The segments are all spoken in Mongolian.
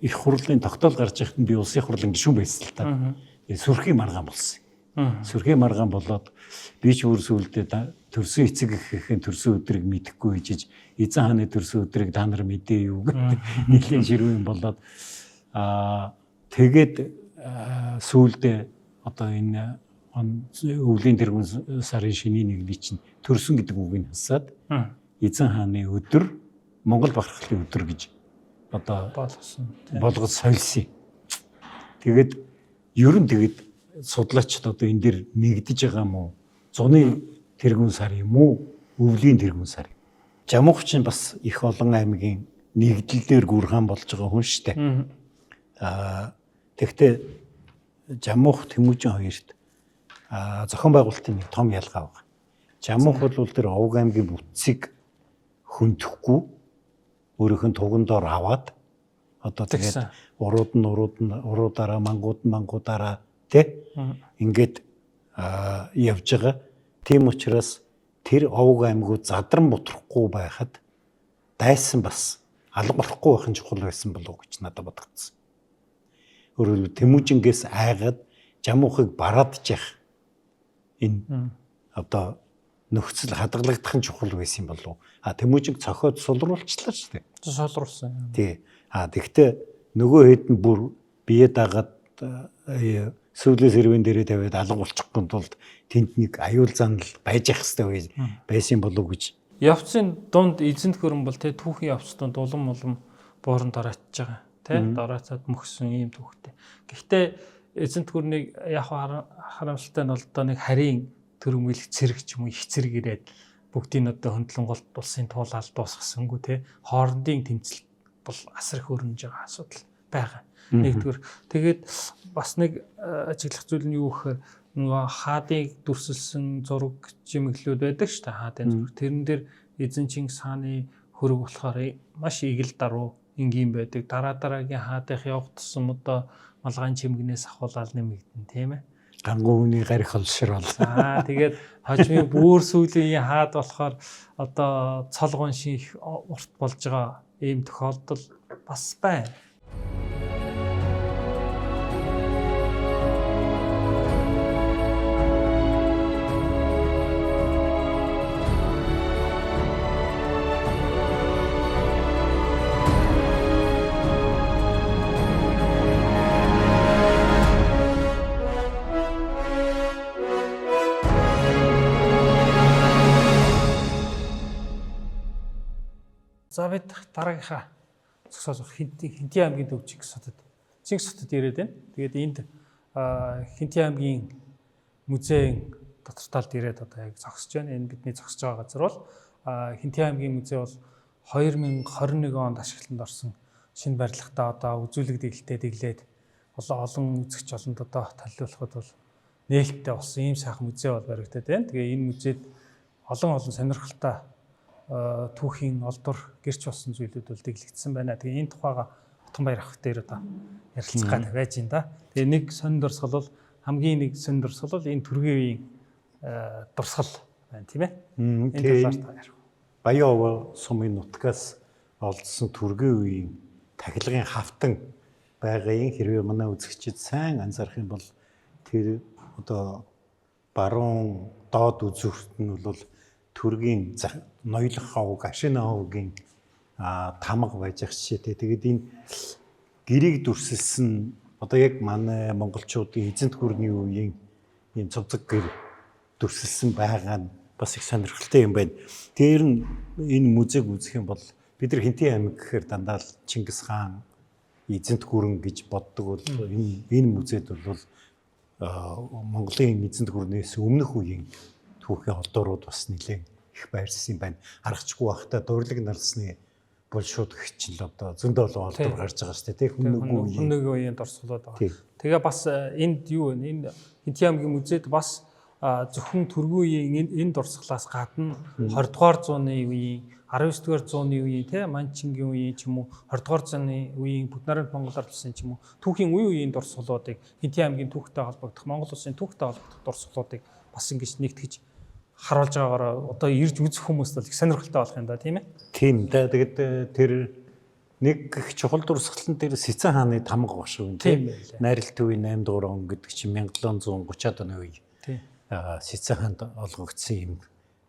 их хурлын тогтоол гарч байхад би улсын хурлын гишүүн байсан л та. Сүрхийн маргаан болсон. Сүрхийн маргаан болоод би ч бүр сүулдэ төрсөн эцэг гэхээ төрсөн өдрийг мэдэхгүй хийж эзэн хааны төрсөн өдрийг та нар мэдээ юу гэдэг нэлийн ширүүн болоод тэгээд сүулдэ одоо энэ өвлийн тэргүүн сарын шинийн нэгний чинь төрсөн гэдэг үгийг хасаад эзэн хааны өдөр Монгол бахархлын өдөр гэж одоо болгож солисон. Тэгээд ер нь тэгээд судлаачид одоо энэ дэр нэгдэж байгаа юм уу? Зуны тэргүүн сар юм уу? Өвлийн тэргүүн сар. Жамуух чинь бас их олон аймгийн нэгдлэлээр гүрхан болж байгаа хүн шүү дээ. Тэгэхдээ Жамуух Тэмүүжин хоёрт зохион байгуулалтын нэг том ялгаа байна. Жамуух бол тэр Овг аймгийн бүтцийг хөндөхгүй өөрийнх нь тугандор аваад одоо тэгээд уруудаараа мангуудаараа тэ ингээд явж байгаа. Тийм учраас тэр Овг аймгууд задран бутрахгүй байхад дайсан бас алга болохгүй байх нь чухал байсан болов уу гэж надад бодогдсон. Өөрөөр Тэмүүжингээс айгаад Жамуухыг бараадж явах энэ одоо нөхцөл хадгалагдах нь чухал байсан болов. Тэмүүжинг цохиод сулруулчлаа шүү дээ. Солруулсан. Тий. Тэгэхдээ нөгөө хэд нь бүр бие дагаад сүүлийн сэрвэн дээрээ тавиад алга болчихгүй тулд тэнд нэг аюул занал байж ах хэвээр байсан болов гэж. Явцын дунд эзэнт хөрөн бол тэ түүхийн явц дунд улам бууран дораачж байгаа. Тэ дораацаад мөхсөн ийм түүхтэй. Гэхдээ эзэнт хөрнийг яг харамсалтай нь бол одоо нэг харийн төрөмгөл цэрэг ч юм уу их цэрэг ирээд бүгдийн одоо хөндлөнгөлт улсын туулаад дуусгасангүй те хоорондын тэмцэл бол асар их өрнөж байгаа асуудал байгаа. Нэгдүгээр тэгээд бас нэг ажиглах зүйл нь юу гэхээр нөгөө хаадыг дүрсэлсэн зураг жимэглүүд байдаг шүү дээ. Хаадын зураг. Тэрэн дээр эзэн Чингис хааны хөрөг болохоор маш игэл даруй энгийн байдаг. Дараагийн хаадынх явах тусам одоо малгайн чимгнээс ахуулаад нэмэгдэн тийм ээ. Гангуу хүний гарих олшир бол. Тэгээд хожмын бүр сүүлийн хаад болохоор одоо цолгон шиг урт болж байгаа ийм тохиолдол бас байна. За бид дараагийнхаа зогсоол Хинтээ аймгийн төв Чингис хотод ирээд байна. Тэгээд энд Хинтээ аймгийн музейн дотор талд ирээд одоо яг зогсож байна. Энэ бидний зогсож байгаа газар бол Хинтээ аймгийн музей бол 2021 онд ашиглалтанд орсон шинэ барилгатаа одоо үзүүлэг дэглээд олон үзэгч олонд одоо танилцуулахад бол нээлттэй болсон ийм сайхан музей бол баригдаад байна. Тэгээ энэ музейд олон сонирхолтой түүхийн олдор гэрч болсон зүйлүүд бол дэглэгдсэн байна. Тэгээ энэ тухайга Утганбаяр ах дээр одоо ярилцах гад байж байна да. Тэгээ нэг сонин дурсгал бол хамгийн нэг сонин дурсгал бол энэ түргийн үеийн дурсгал байна тийм ээ. Тэгээ Баян сумын нутгаас олдсон түргийн үеийн тахилгын хавтан байгааг хэрвээ манай үзэгчид сайн анзаарах юм бол тэр одоо баруун доод үзүүрт нь бол түргийн ноёлох хавг, ашин хавгийн тамга байж ах жишээтэй. Тэгээд энэ гэрийг дүрсэлсэн одоо яг манай монголчуудын эзэнт гүрний үеийн энэ цовцог гэр дүрсэлсэн байгаа нь бас их сонирхолтой юм байна. Тэр нь энэ музейг үзэх юм бол бид нар Хинтээ аймаг гэхээр дандаа л Чингис хаан эзэнт гүрэн гэж боддог бол энэ музейд бол Монголын эзэнт гүрнээс өмнөх үеийн түүхийн олдорууд бас нэлээд их байрсан юм байна. Аргачгүй байхдаа дурлаг нарсны булшууд гэх чинь л одоо зөндөө олон олдор гарч байгаа шүү дээ. Хүннэг үеийн дорсголоод байгаа. Тэгээ бас энд юу вэ? Энэ Хинтээ аймгийн музейд бас зөвхөн түргийн үеийн энэ дурсгалаас гадна 20 дугаар зууны үеийн 19 дугаар зууны үеийн те Манчингийн үеийн ч юм уу 20 дугаар зууны үеийн Бүднарт Монгол ардсан ч юм уу түүхийн үеийн дурсгалуудыг Хинтээ аймгийн түүхтэй холбогдох Монгол улсын түүхтэй холбогдох дурсгалуудыг бас ингэж нэгтгэж харуулж байгаагаар одоо ирж үзэх хүмүүст бол их сонирхолтой болох юм да тийм ээ. Тийм да. Тэгээд тэр нэг их чухал дурсгалан дээр Сэцэн хааны тамга багш үү тийм найралт үеийн 8 дугаар он гэдэг чинь 1730-аад оны үе. Тийм. Сэцэн хаанд олгогдсон юм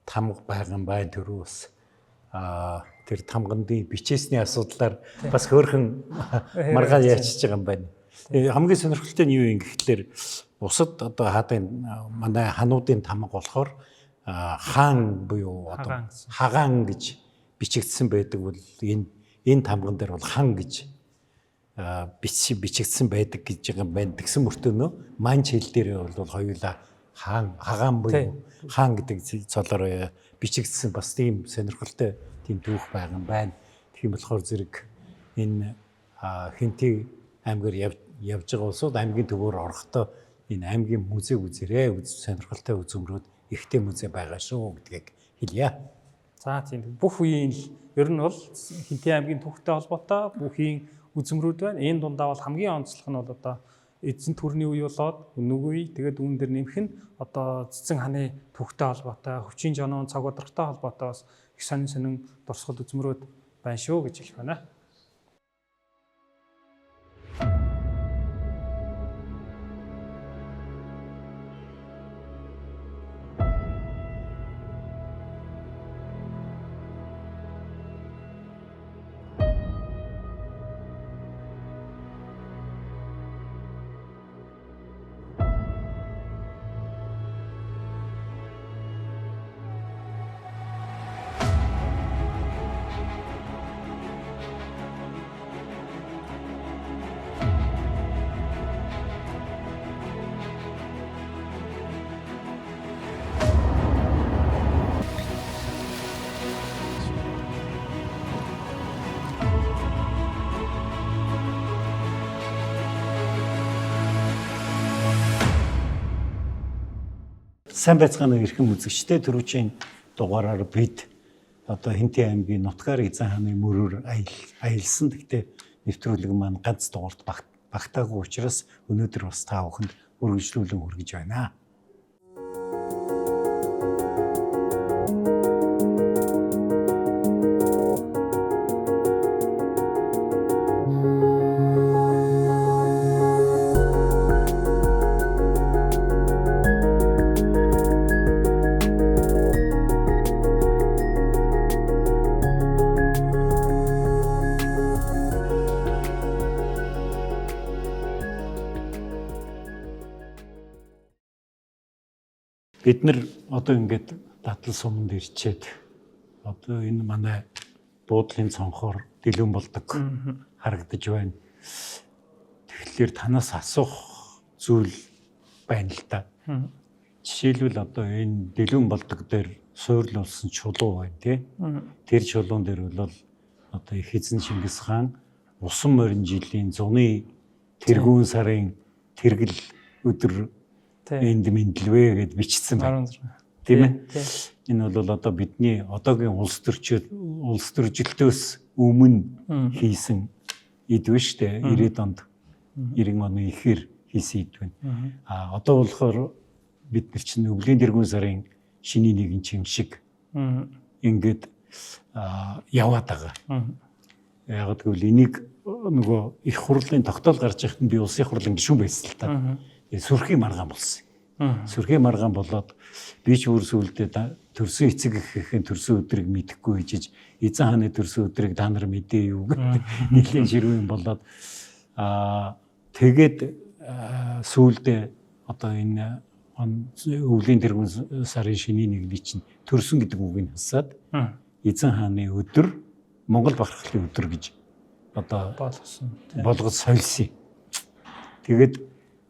тамга байгаа юм байна түрүү бас тэр тамганы бичээсний асуудлаар бас хөөрхөн маргаал яачиж байгаа юм байна. Хамгийн сонирхолтой нь юу юм гэхлээр бусад одоо хаадын манай хануудын тамга болохоор хаан буюу одоо хагаан гэж бичигдсэн байдаг бол энэ тамган дээр бол хан гэж бичигдсэн байдаг гэж байгаа юм байна. Тэгсэн мөртөө манч хэл дээр бол хоёулаа хагаан буюу хаан гэдэг цолоор бичигдсэн бас тийм сонирхолтой тийм түүх байгаа юм байна. Тийм болохоор зэрэг энэ Хинти аймгаар явж байгаа улсууд аймгийн төвөөр орохдоо энэ аймгийн музейг үзээрэй. Сонирхолтой үзмрүүд ихтэй музей байгаа шүү гэдгийг хэлье. За тийм бүх үеийн ер нь бол Хинти аймгийн түүхтэй холбоотой бүхийн үзмрүүд байна. Энэ дундаа бол хамгийн онцлог нь бол одоо эзэн төрний үе болоод өнөг үе тэгээд үүн дээр нэмэх нь одоо Цэцэн хааны түүхтэй холбоотой, Хөвчийн жонон цаг ударгатай холбоотой бас их сонин дурсгал үзмрүүд байна шүү гэж хэлэх байна. Сайн байцгаана эрхэм үзэгчдээ түрүүчийн дугаараар бид одоо Хинти аймгийн Нутгаар Эзэн хааны мөрөөр аялсан. Гэхдээ нэвтрүүлэг маань ганц дугаарт багтаагүй учраас өнөөдөр бас та бүхэнд үргэлжлүүлэн хүргэж байна. Бид нар одоо ингээд дадал суманд ирчээд одоо энэ манай буудлын цонхоор дэлгэн болдог харагдаж байна. Тэгэхээр танаас асуух зүйл байна л да. Жишээлбэл одоо энэ дэлгэн болдог дээр суурлуулсан чулуу байна тий. Тэр чулуун дээр бол одоо их эзэн Чингис хаан усан морин жилийн зуны тэргүүн сарын тэргэл өдөр энд мэдлвэ гэд бичсэн байна. Тийм ээ. Энэ бол одоо бидний одоогийн улс төржилтөөс өмнө хийсэн эд вэ штэ 90-ад онд 90 оны ихэр хийсэн эд байна. Одоо болохоор бид нар чинь өвлийн тэргүүн сарын шиний нэгэн чим шиг ингээд яваад байгаа. Яг гэвэл энийг нөгөө их хурлын тогтоол гарч ирэх нь би улсын хурлын гишүүн байсан л та. Сүрхий маргаан болсон. Сүрхий маргаан болоод би ч бүр сүулдэ төрсөн эцэг гэхээ төрсөн өдрийг мэдэхгүй хийж эзэн хааны төрсөн өдрийг та нар мэдээ юу гэдэг нэлийн ширүүн болоод тэгээд сүулдэ одоо энэ өвлийн тэргүүн сарын шиний нэгний чинь төрсөн гэдэг үгийг хасаад эзэн хааны өдөр Монгол бахархлын өдөр гэж одоо болгож солисон. Тэгээд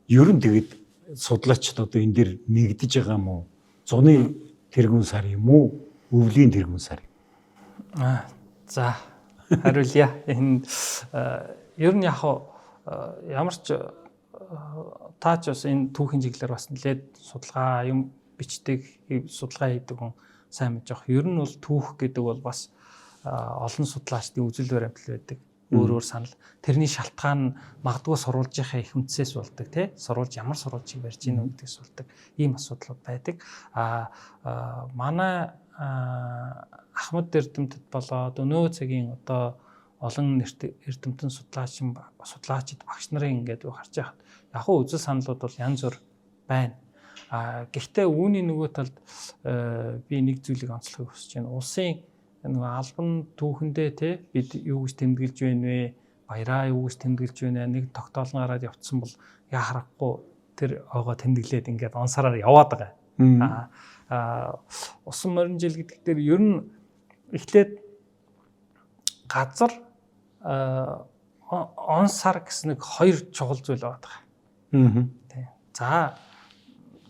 ерөн тэгээд судлаачид одоо энэ дэр нэгдэж байгаа юм уу? Зуны тэргүүн сар юм уу? Өвлийн тэргүүн сар юм. За хариулъя. Энэ ер нь яг ямар ч таач бас энэ түүхийн чиглэлээр бас нэлээд судалгаа юм бичдэг, судалгаа хийдэг хүн сайн мэдж байгаа. Ер нь бол түүх гэдэг бол бас олон судлаачдын үзэл баримтал байдаг. Өөр санал. Тэрний шалтгаан магадгүй сурвалжийнхаа их үндэсээс болдог тий. Сурвалж ямар сурвалжийг барьж ийн гэдгээс болдог. Ийм асуудлууд байдаг. Манай Ахмад Эрдэмтэд болоод өнөө цагийн одоо олон эрдэмтэн судлаачид багш нарын ингээд харж байхад яг хөө үзэл саналуд бол янз бүр байна. Гэхдээ үүний нөгөө талд би нэг зүйлийг онцлохыг хүсэж байна. Улсын нөгөө албан түүхэндээ те бид юу гэж тэмдэглэж байна вэ? Баяраа юу гэж тэмдэглэж байна? Нэг тогтоолн гараад явцсан бол яа харахгүй тэр оогоо тэмдэглээд ингээд онсараар яваад байгаа. Усан морин жил гэдэг дээр ер нь эхлээд газар он сар гэсэн нэг хоёр чухал зүйл байгаа. За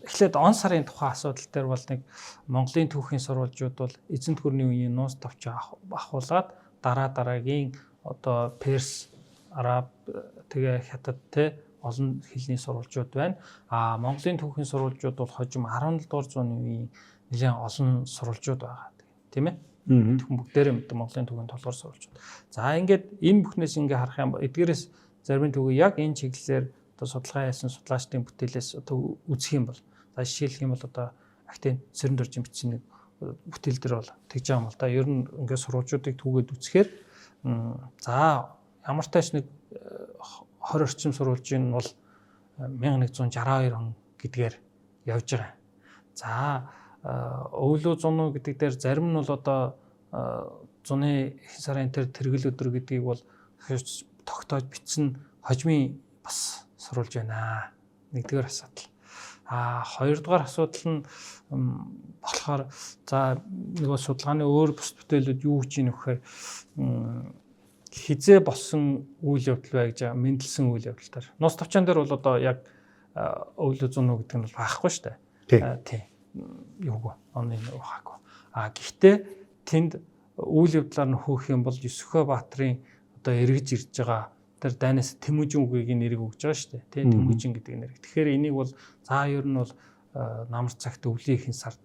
эхлээд он сарын тухайн асуудал дээр бол нэг Монголын түүхийн сурвалжууд бол эзэнт гүрний үеийн нуус товч ахуулаад дараагийн одоо Перс, Араб, тэгээ Хятад те олон хэлний сурвалжууд байна. Монголын түүхийн сурвалжууд бол хожим 17 дугаар зууны үеийн нэлээд олон сурвалжууд байгаа. Тийм ээ? Тэгвэл бүгдээрээ мэдээ Монголын түүхийн толгор сурвалжууд. За ингээд энэ бүхнээс ингээ харах юм бол эдгээрээс зарим түүхий яг энэ чиглэлээр одоо судалгаа хийсэн судлаачдын бүтээлээс одоо үзэх юм бол за жишээлх юм бол одоо Актын Цэрэн дөржин бичсэн нэг бүтээл дээр бол тэгж байгаа юм л да. Ер нь ингээ сурвалжуудыг түүгээд үзэхээр за ямар тач нэг 20 орчим сурвалжийн бол 1162 он гэдгээр явж байгаа. За өвлөө зуну гэдэг дээр зарим нь бол одоо зуны сарын тэргэл өдөр гэдгийг бол тогтоож бичсэн хожмын бас сурвалж байна. Нэгдүгээр асуудал. Хоёрдугаар асуудал нь болохоор за нөгөө судалгааны өөр бус бүтээлүүд юу гэж юм вэхээр хизээ болсон үйл явдал бай гэж мэдлсэн үйл явдал таар. Нус товчон дээр бол одоо яг өвлөө зуну гэдэг нь бол байхгүй шүү дээ. Тийм. Юуг оны хаагүй. Гэхдээ тэнд үйл явдлаар нь хөөх юм бол Есүхэ Баатрын одоо эргэж ирж байгаа тэр дайнаас Тэмүүжин үгийг нэрийг өгж байгаа шүү дээ. Тийм Тэмүүжин гэдэг нэр. Тэгэхээр энийг бол за ер нь бол намар цагт өвлийнхэн сард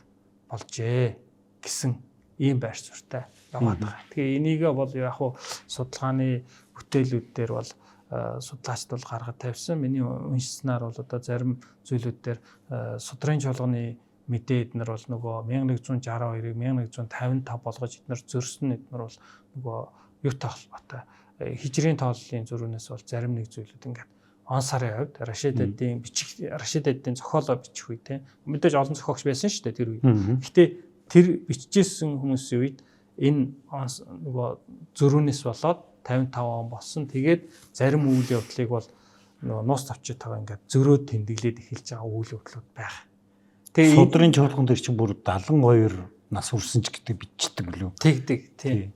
болжээ гэсэн ийм байр суурьтай яваад байгаа. Тэгээ энийг бол яг хуу судалгааны бүтээлүүд дээр бол судлаачд бол гаргаж тавьсан. Миний уншсанаар бол одоо зарим зүйлүүд дээр судрын чуулганы мэдээ эднэр бол нөгөө 1162-ыг 1155 болгож эднэр зөрсөн эднэр бол нөгөө юу тоолтой хижрийн тооллын зөрүүнээс бол зарим нэг зүйлүүд ингээд он сарын хувьд Рашид эдийн зохиолоо бичих үе тийм мэдээж олон зохиогч байсан шүү дээ тэр үе. Гэхдээ тэр бичижсэн хүмүүсийн үед энэ нөгөө зөрүүнээс болоод 55 он болсон. Тэгээд зарим үйл явдлыг бол нөгөө нуус тавчтайгаа ингээд зөрөөд тэмдэглээд эхэлж байгаа үйл явдлууд байна. Тэгээ судрын чуулган дээр чинь бүр 72 нас хүрсэн ч гэдэг бичдэг лөө. Тэгдэг. Тийм.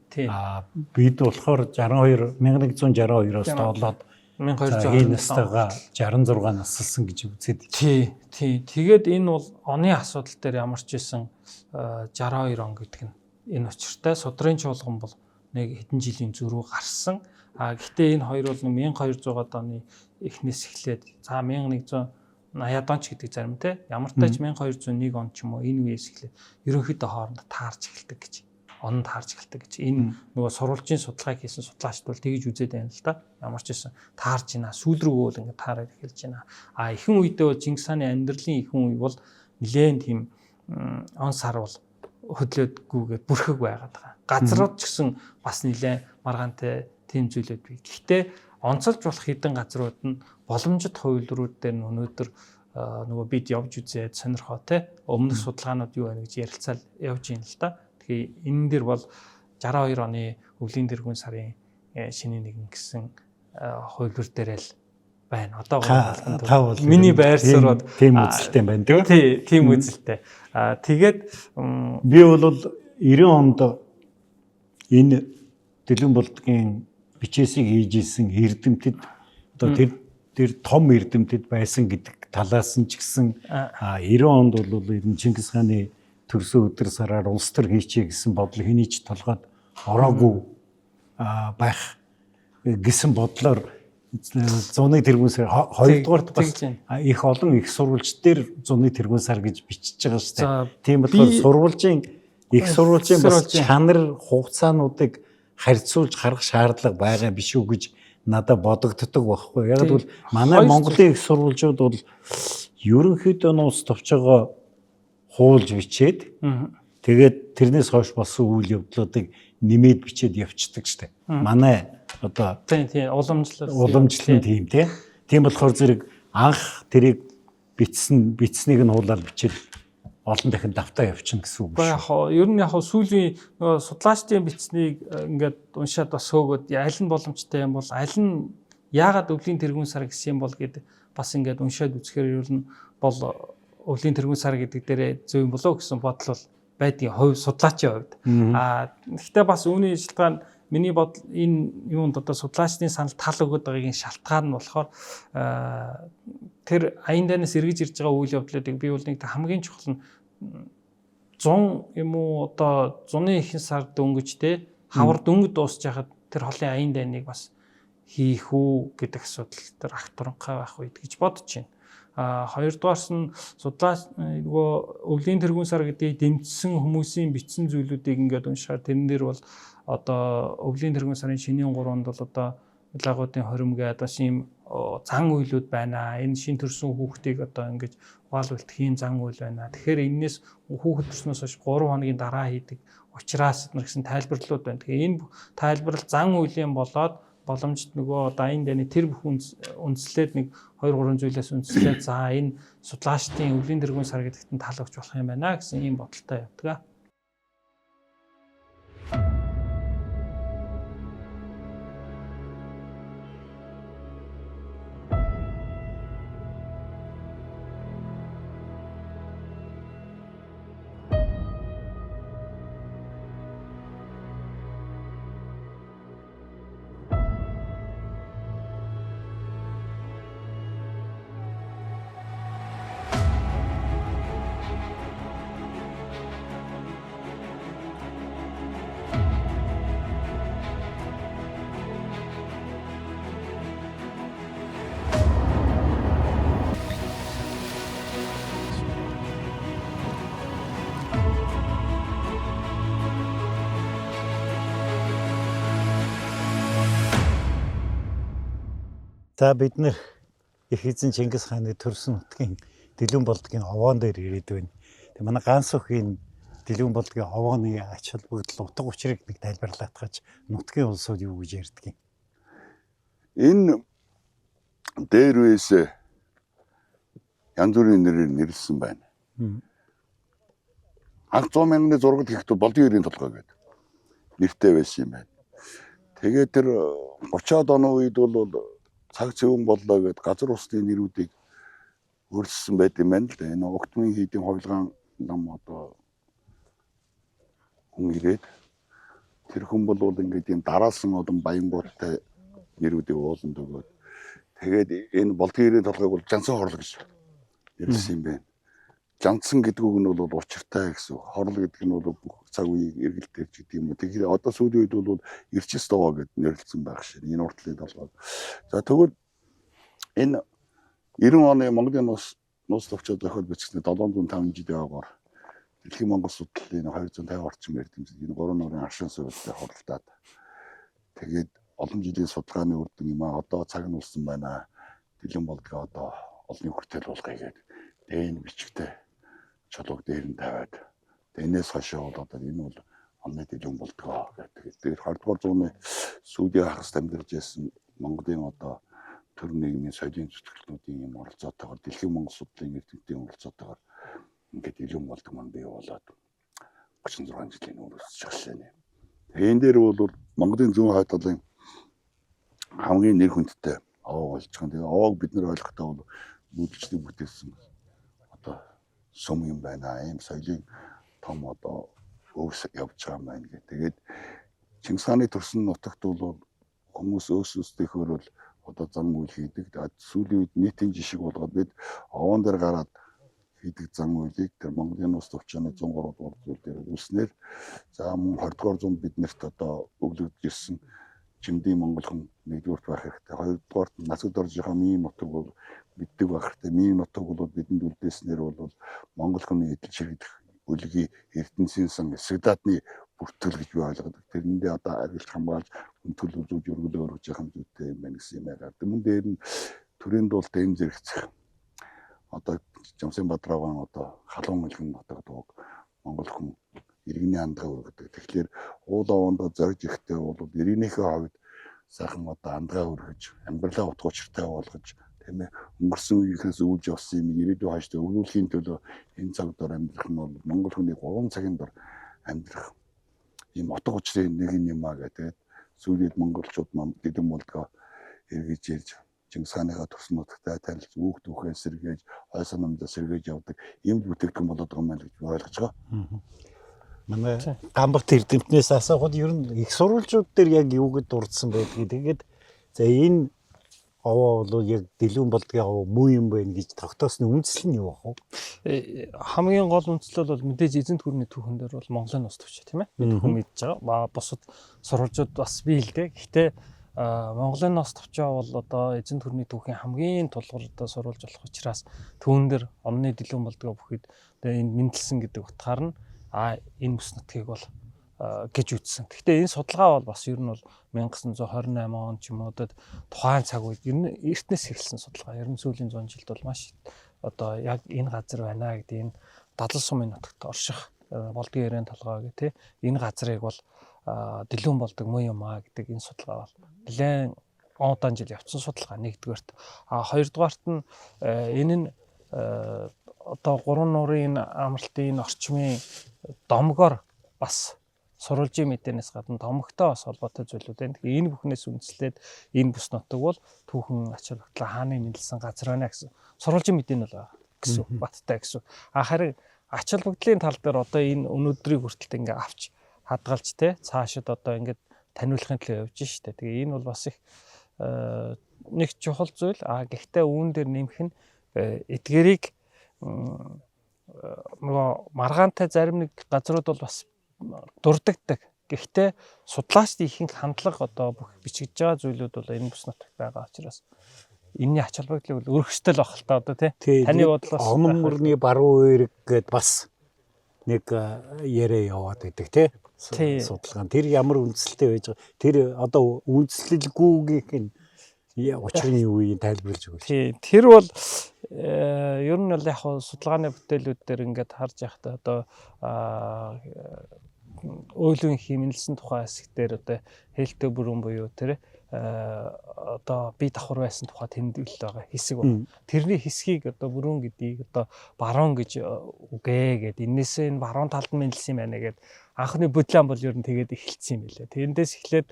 Бид болохоор 1162-оос доолоод 1200 настайгаа 66 наслсан гэж үзээд. Тийм. Тэгээд энэ бол оны асуудал дээр ямар ч байсан 62 он гэдэг нь энэ учиртай судрын чуулган бол нэг хэдэн жилийн зөрүү гарсан. Гэхдээ энэ хоёр бол 1200-аад оны эхнээс эхлээд за 1180-аад он ч гэдэг зарим те ямар тач 1201 он ч юм уу энэ үеэс эхлээд ерөнхийдөө хоорондоо таарч эхэлдэг гэж. Онд таарч эхэлдэг гэж. Энэ нөгөө сурвалжийн судалгааг хийсэн судлаачд бол тэгж үзээд байна л да. Ямар ч байсан таарч байна. Сүүл рүүгээ бол ингээд таараад эхэлж байна. Ихэнх үедээ бол Чингис хааны амьдралын ихэнх үе бол нэлээд тийм он сар бол хөдлөөдгүйгээр бүрхэг байгаад байгаа. Газрууд ч гэсэн бас нэлээд маргаантай тийм зүйлүүд бий. Гэхдээ онцолж болох хэдэн газрууд нь боломжит хувилбарууд дээр нь өнөөдөр нөгөө бид явж үзээд сонирхоо те өмнөх судалгаанууд юу байна гэж ярилцаал явж ийн л да. Тэгэхээр энэ дэр бол 62 оны өвлийн тэргүүн сарын шинийн нэгэн гэсэн хувилбар дээр л байна. Одоо бол миний байр суурь тийм үзэлтэй байна тийм. Тийм үзэлтэй. Тэгээд би бол 90 онд энэ Дэлгэн булдгийн бичээсийг хийж исэн эрдэмтэд одоо тэр том эрдэмтэд байсан гэдэг талаас нь ч гэсэн 90 онд бол Чингис хааны төрсөн өдөр сараар улс төр хийчихье гэсэн бодол хэний ч толгойд ороогүй байх гэсэн бодлоор зуны тэргүүн сар хоёрдугаарт бас их олон их сурвалж дээр зуны тэргүүн сар гэж бичиж байгаа шүү дээ. Тийм болохоор их сурвалжийн бас чанар хугацаануудыг харьцуулж харах шаардлага байгаа биш үү гэж надад бодогддог байхгүй. Яг л манай Монголын их сурвалжууд бол ерөнхийдөө нуус товчоогоо хуулж бичээд тэгээд тэрнээс хойш болсон үйл явдлуудыг нэмээд бичээд явцдаг штэ. Манай одоо Тийм уламжлалын тийм тийм. Тийм болохоор зэрэг анх тэрийг бичснийг нь уулаар бичил олон дахин давтаа явчихна гэсэн үг шүү. Ер нь яг сүүлийн нөгөө судлаачдын бичснийг ингээд уншаад бас хөөгөөд аль нь боломжтой юм бол аль нь яагаад өвлийн тэргүүн сар гэсэн юм бол гэд бас ингээд уншаад үзэхээр ер нь бол өвлийн тэргүүн сар гэдэг дээрээ зөв юм болоо гэсэн бодол бол байдгийн хувь судлаачийн хувьд. Гэхдээ бас үүний шалтгаан миний бодол энэ юунд одоо судлаачдын санал тал өгöd байгаагийн шалтгаан нь болохоор тэр аян дайнаас эргэж ирж байгаа үйл явдлуудыг би бол нэг хамгийн чухал нь 100 юм уу одоо 100-ны ихэнх сар дөнгөж те хавар дөнгөж дуусч яхад тэр холын аян дайныг бас хийх үү гэдэг асуудал тэр агт туранхай байх үед гэж бодож байна. Хоёрдугаарс нь судлаач нөгөө өвлийн тэргүүн сар гэдгийг дэмжсэн хүмүүсийн бичсэн зүйлүүдийг ингээд уншаад тэрэн дээр бол одоо өвлийн тэргүүн сарын шинийн 3-нд бол одоо лагуудын хорим гэдэг бас ийм зан үйлүүд байна. Энэ шин төрсөн хүүхдийг одоо ингэж угаал үлдэхийн зан үйл байна. Тэгэхээр энэс хүүхэд төрснөөс хойш 3 хоногийн дараа хийдэг ухраас гэсэн тайлбарлууд байна. Тэгэхээр энэ тайлбарл зан үйлийн болоод боломжит нөгөө одоо аян дайны тэр бүх үндслээд нэг 2-3 зүйлээс үндслээд за энэ судлаачдын өвлийн тэргүүн сар гэдэгт нь тал өгч болох юм байна гэсэн ийм бодолтой явдаг. За бид нэр их эзэн Чингис хааны төрсөн нутгийн Дэлгүүн болдгийн овоон дээр ирээд байна. Тэг манай ганц өхийн Дэлгүүн болдгийн овооны ач холбогдол утга учирыг нэг тайлбарлаад гаж нутгийн улсууд юу гэж ярьдаг юм. Энэ дээрвээс янз бүрийн нэрээр нэрлсэн байна. Анх 100 мянганы зураг хийхдээ болдгийн ерийн толгой гэдэг нэртэй байсан юм байна. Тэгээд тэр 30-аад оны үед бол цаг цэвэн боллоо гэд газар усны нэрүүдийг өөрчилсөн байт юм байна л да. Энэ Огтмын хийдийн хойлгаан нам одоо хүн ирээд тэр хүн бол ингээд юм дараалсан олон баянгуудтай нэрүүдийг ууланд өгөөд тэгээд энэ болдгийн толгойг бол жансан хорлол гэж нэрлсэн юм байна. Жансан гэдэг үг нь бол учиртай гэсэн. Хорлол гэдэг нь бол бүх цаг үеийг эргэлдэж гэдэг юм. Тэгэхээр одоо сүүлийн үед бол эрчис доо гэд нэрлсэн байх шин. Энэ уртлын толгой. За тэгвэл энэ 90 оны Монголын нус төвчөд зохиол бичсэн 750 жилийн агуур дэлхийн Монгол судлалын 250 орчим эрдэмтэд энэ 3 нуурын аршин сувилтай хуралдаад тэгээд олон жилийн судалгааны үр дүн юм а одоо цаг нь улсан байна. Дэлгэн болдгоо одоо олонний хүртэл болгоё гэдэг. Дэйн бичгтэй чулууг дээр нь тавиад энэс хашаа бол одоо энэ бол онны дэлгэн болдгоо гэдэг. Тэр 20 дугаар зууны сүүлийн хагас амьдарч байсан Монголын одоо төр нийгмийн соёлын зүтгэлтнүүдийн юм оролцоотойгоор дэлхийн Монгол судлалын эрдэмтдийн оролцоотойгоор ингээд дэлгэн болдог маань бий болоод 36 жилийн өмнөөс жаглаа. Энэ дээр бол Монголын зүүн хойд талын хамгийн нэр хүндтэй овоо болж байгаа. Тэгээ овоог бид нэр ойлгохтой бол бүдэлчний бүтээсэн одоо сум юм байна. Ийм соёлын том одоо өвс явж байгаа юм байна гэх. Тэгээд Чингис хааны төрсөн нутагт бол хүмүүс өөсөстөхөр бол одоо зан үйл хийдэг. Сүүлийн үед нийтийн жишг болгоод бид овоон дээр гараад хийдэг зан үйлийг тэр Монголын улс төвчөний 103 дугаар зүйл дээр үлснээр за мөн 20 дугаар зуунд биднэрт одоо өглөгдөж ирсэн Жимдийн Монголхон нэгдүгürt байх хэрэгтэй. Хоёрдугаарт насад орж байгаа мийн нутаг бол мэддэг байх хэрэгтэй. Мийн нутаг бол бидэнд үлдээснээр бол Монгол хүний эдэл ширэгдэх үлгий Эрдэнэсийн сан Сагдадны бүртгэл гэж би ойлгодог. Тэрэндээ одоо арилж хамгаалж хүндрэл үзүүлж өргөлөө өргөж явах зүйтэй юм байна гэсэн юм байгаа. Тэрэн дээр нь төрийн дуулт эм зэрэгцэх одоо Жамсын Бадраагаан одоо халуун элхэн нутагд Монгол хүн иргэний хандлага өргөдөг. Тэгэхээр уул овоондоо зорж ирэхдээ бол иргэнийхээ хувьд сайхан одоо андгаа өргөж, амьдралаа утга учиртай болгож, тийм ээ, өнгөрсөн үеийнхээс өвж явсан юм ирээдүйн хааштай өвлөхийн төлөө энэ цаг дор амьдрах нь бол Монгол хүний 3 цагийн дор амьдрах ийм утга учирын нэг юм аа гэдэг. Сүүлийн монголчууд маань дэдэн болдгоо эргэж ирж Чингис хааныхаа төрсөн нутагтай танилж үүх түүхээ сэргээж, ой санамдаа сэргээж явдаг ийм бүтээгдэхүүн болоод байгаа юм байна гэж ойлгож байгаа. Манай Гамбарт эрдэмтнээс асуухад ер нь их сурвалжууд дээр яг юуг дурдсан байдгийг. Тэгээд за энэ овоо бол яг дэлгүүн болдгийн овоо муу юм байна гэж тогтоосны үндэслэл нь юу ах вэ? Хамгийн гол үндэслэл бол мэдээж эзэн төрний түүхэн дээр бол Монголын ус төвч тийм ээ. Бид хүн мэдж байгаа. Бусад сурвалжууд бас бий л дээ. Гэхдээ Монголын ус төвчөө бол одоо эзэн төрний түүхийн хамгийн тулгууртай сурвалж болох учраас түүн дээр онны дэлгүүн болдгоо бүхэд энэ мэдлсэн гэдэг утгаар нь энэ бүс нутгийг бол гэж үзсэн. Гэхдээ энэ судалгаа бол бас ер нь бол 1928 он ч юм уу тухайн цаг үед ер нь эртнээс эхэлсэн судалгаа. Ер нь сүүлийн 100 жилд бол маш одоо яг энэ газар байна гэдэг энэ Дадлан сумын нутагт орших болдгийн яриан толгой гэх тийм энэ газрыг бол дэлгүүн болдог муу юм аа гэдэг энэ судалгаа бол нэлээд удаан жил явцсан судалгаа нэгдүгээрт. Хоёрдугаарт нь энэ нь одоо 3 нуурын амралтын орчмын домгоор бас сурвалжийн мэдээнээс гадна домогтой бас холбоотой зүйлүүд байна. Тэгэхээр энэ бүхнээс үндэслээд энэ бүс нутаг бол түүхэн ач холбогдлоо хааны мэдлсэн газар байна гэсэн сурвалжийн мэдээ нь бол гэсэн баттай гэсэн. Харин ач холбогдлын тал дээр одоо энэ өнөөдрийг хүртэл ингээ авч хадгалж цаашид одоо ингээд таниулахын төлөө явж штэ. Тэгээ энэ бол бас их нэг чухал зүйл. Гэхдээ үүн дээр нэмэх нь эдгэрийг нөгөө маргаантай зарим нэг газрууд бол бас дурддагдаг. Гэхдээ судлаачдын ихэнх хандлага одоо бүх бичигдэж байгаа зүйлүүд бол энэ бүс нутагт байгаа учраас энэний ач холбогдлыг бол өргөжтэй л баг л та одоо таны бодлоос Онон мөрний баруун уурэг гэд бас нэг яриа яваад байдаг тий судалгаа. Тэр ямар үндэслэлтэй байж байгаа. Тэр одоо үндэслэлгүйгийнх нь учрын үеийг тайлбарлаж өгөөч. Тий тэр бол ер нь бол яг судалгааны бүтээлүүд дээр ингээд харж яхад одоо ойлын химнэлсэн тухай хэсгээр одоо хэлтэй бүрэн буюу тэр одоо би давхар байсан тухай тэмдэглэл байгаа хэсэг байна. Тэрний хэсгийг одоо бүрэн гэдгийг одоо баруун гэж үгээ гэд энээсээ энэ баруун талд нь мэлсэн юм байна гэд анхны бодлон бол ер нь тэгээд эхэлсэн юм билээ. Тэрэндээс эхлээд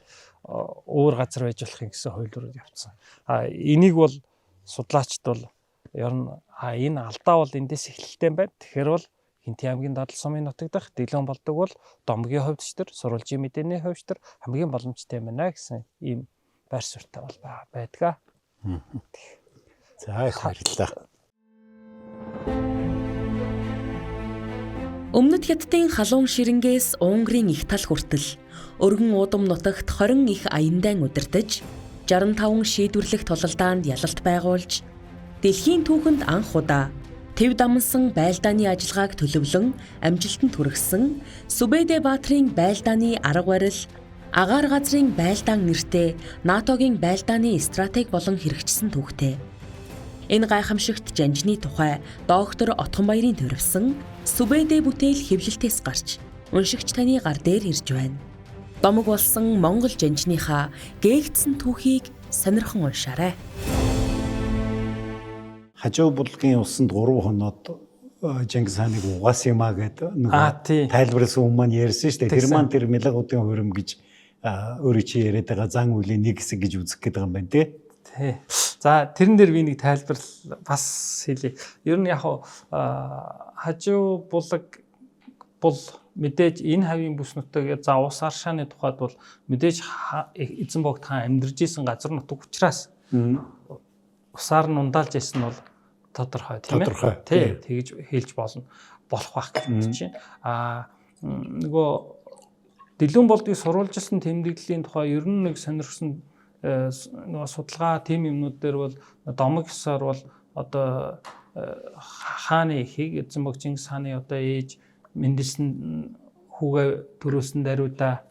өөр газар байж болох юм гэсэн хуйлрууд явцсан. Энийг бол судлаачд бол ер нь энэ алдаа бол эндээс эхэлтэй юм байна. Тэгэхээр бол Хинтээ аймгийн Дадлан сумын нутаг дахь дэлгүүн болдог бол домгийн хувьд ч тэр сурвалжийн мэдээний хувьд ч тэр хамгийн боломжтой юм байна гэсэн ийм байр суурьтай бол байдаг. За их баярлалаа. Өмнөд Хятадын халуун ширэнгээс Унгарын их тал хүртэл өргөн уудам нутагт 20 их аяндан удирдах 65 шийдвэрлэх тулалдаанд ялалт байгуулж дэлхийн түүхэнд анх удаа Тэв дамнсан байлдааны ажиллагааг төлөвлөн амжилтанд хүргэсэн Сүбэдэ Баатрын байлдааны арга барил агаар газрын байлдаан нэртэй НАТОгийн байлдааны стратеги болон хэрэгжсэн түүхтэй. Энэ гайхамшигт жанжны тухай доктор Отгонбаярын төрөвсөн Сүбэдэ бүтээл хэвлэлтээс гарч уншигч таны гар дээр ирж байна. Домог болсон Монгол жанжныхаа гээгдсэн түүхийг сонирхон уншаарай. Хажуу булгийн усанд 3 хоноод Чингис хааныг угаасан юм а гэдэг нөгөө тайлбарласан хүмүүс маань ярьсан шүү дээ. Тэр маань тэр Мэлгуудын хурим гэж өөрөө чи яриад байгаа зан үлийн нэг хэсэг гэж үзэх гээд байгаа юм байна тий. За тэрэн дээр би нэг тайлбар бас хэлье. Ер нь яг хажуу булаг бол мэдээж энэ хавийн бүс нутаг за ус аршааны тухайд бол мэдээж эзэн богд хаан амьдарч исэн газар нутаг учраас усаар нь ундаалж ясан бол тодорхой тийм ээ. Тий, тэгж хэлж болох байх гэж бодож байна. Нөгөө дэлгүүн болдгийг сурвалжилсан тэмдэглэлийн тухай ер нь нэг сонирхсан нөгөө судалгаа тим юмнууд дээр бол домог ёсоор бол одоо хааны ихийг эзэн бог Чингис хааны одоо ээж мэндэлсэн хүүгээ төрөөсөн даруйда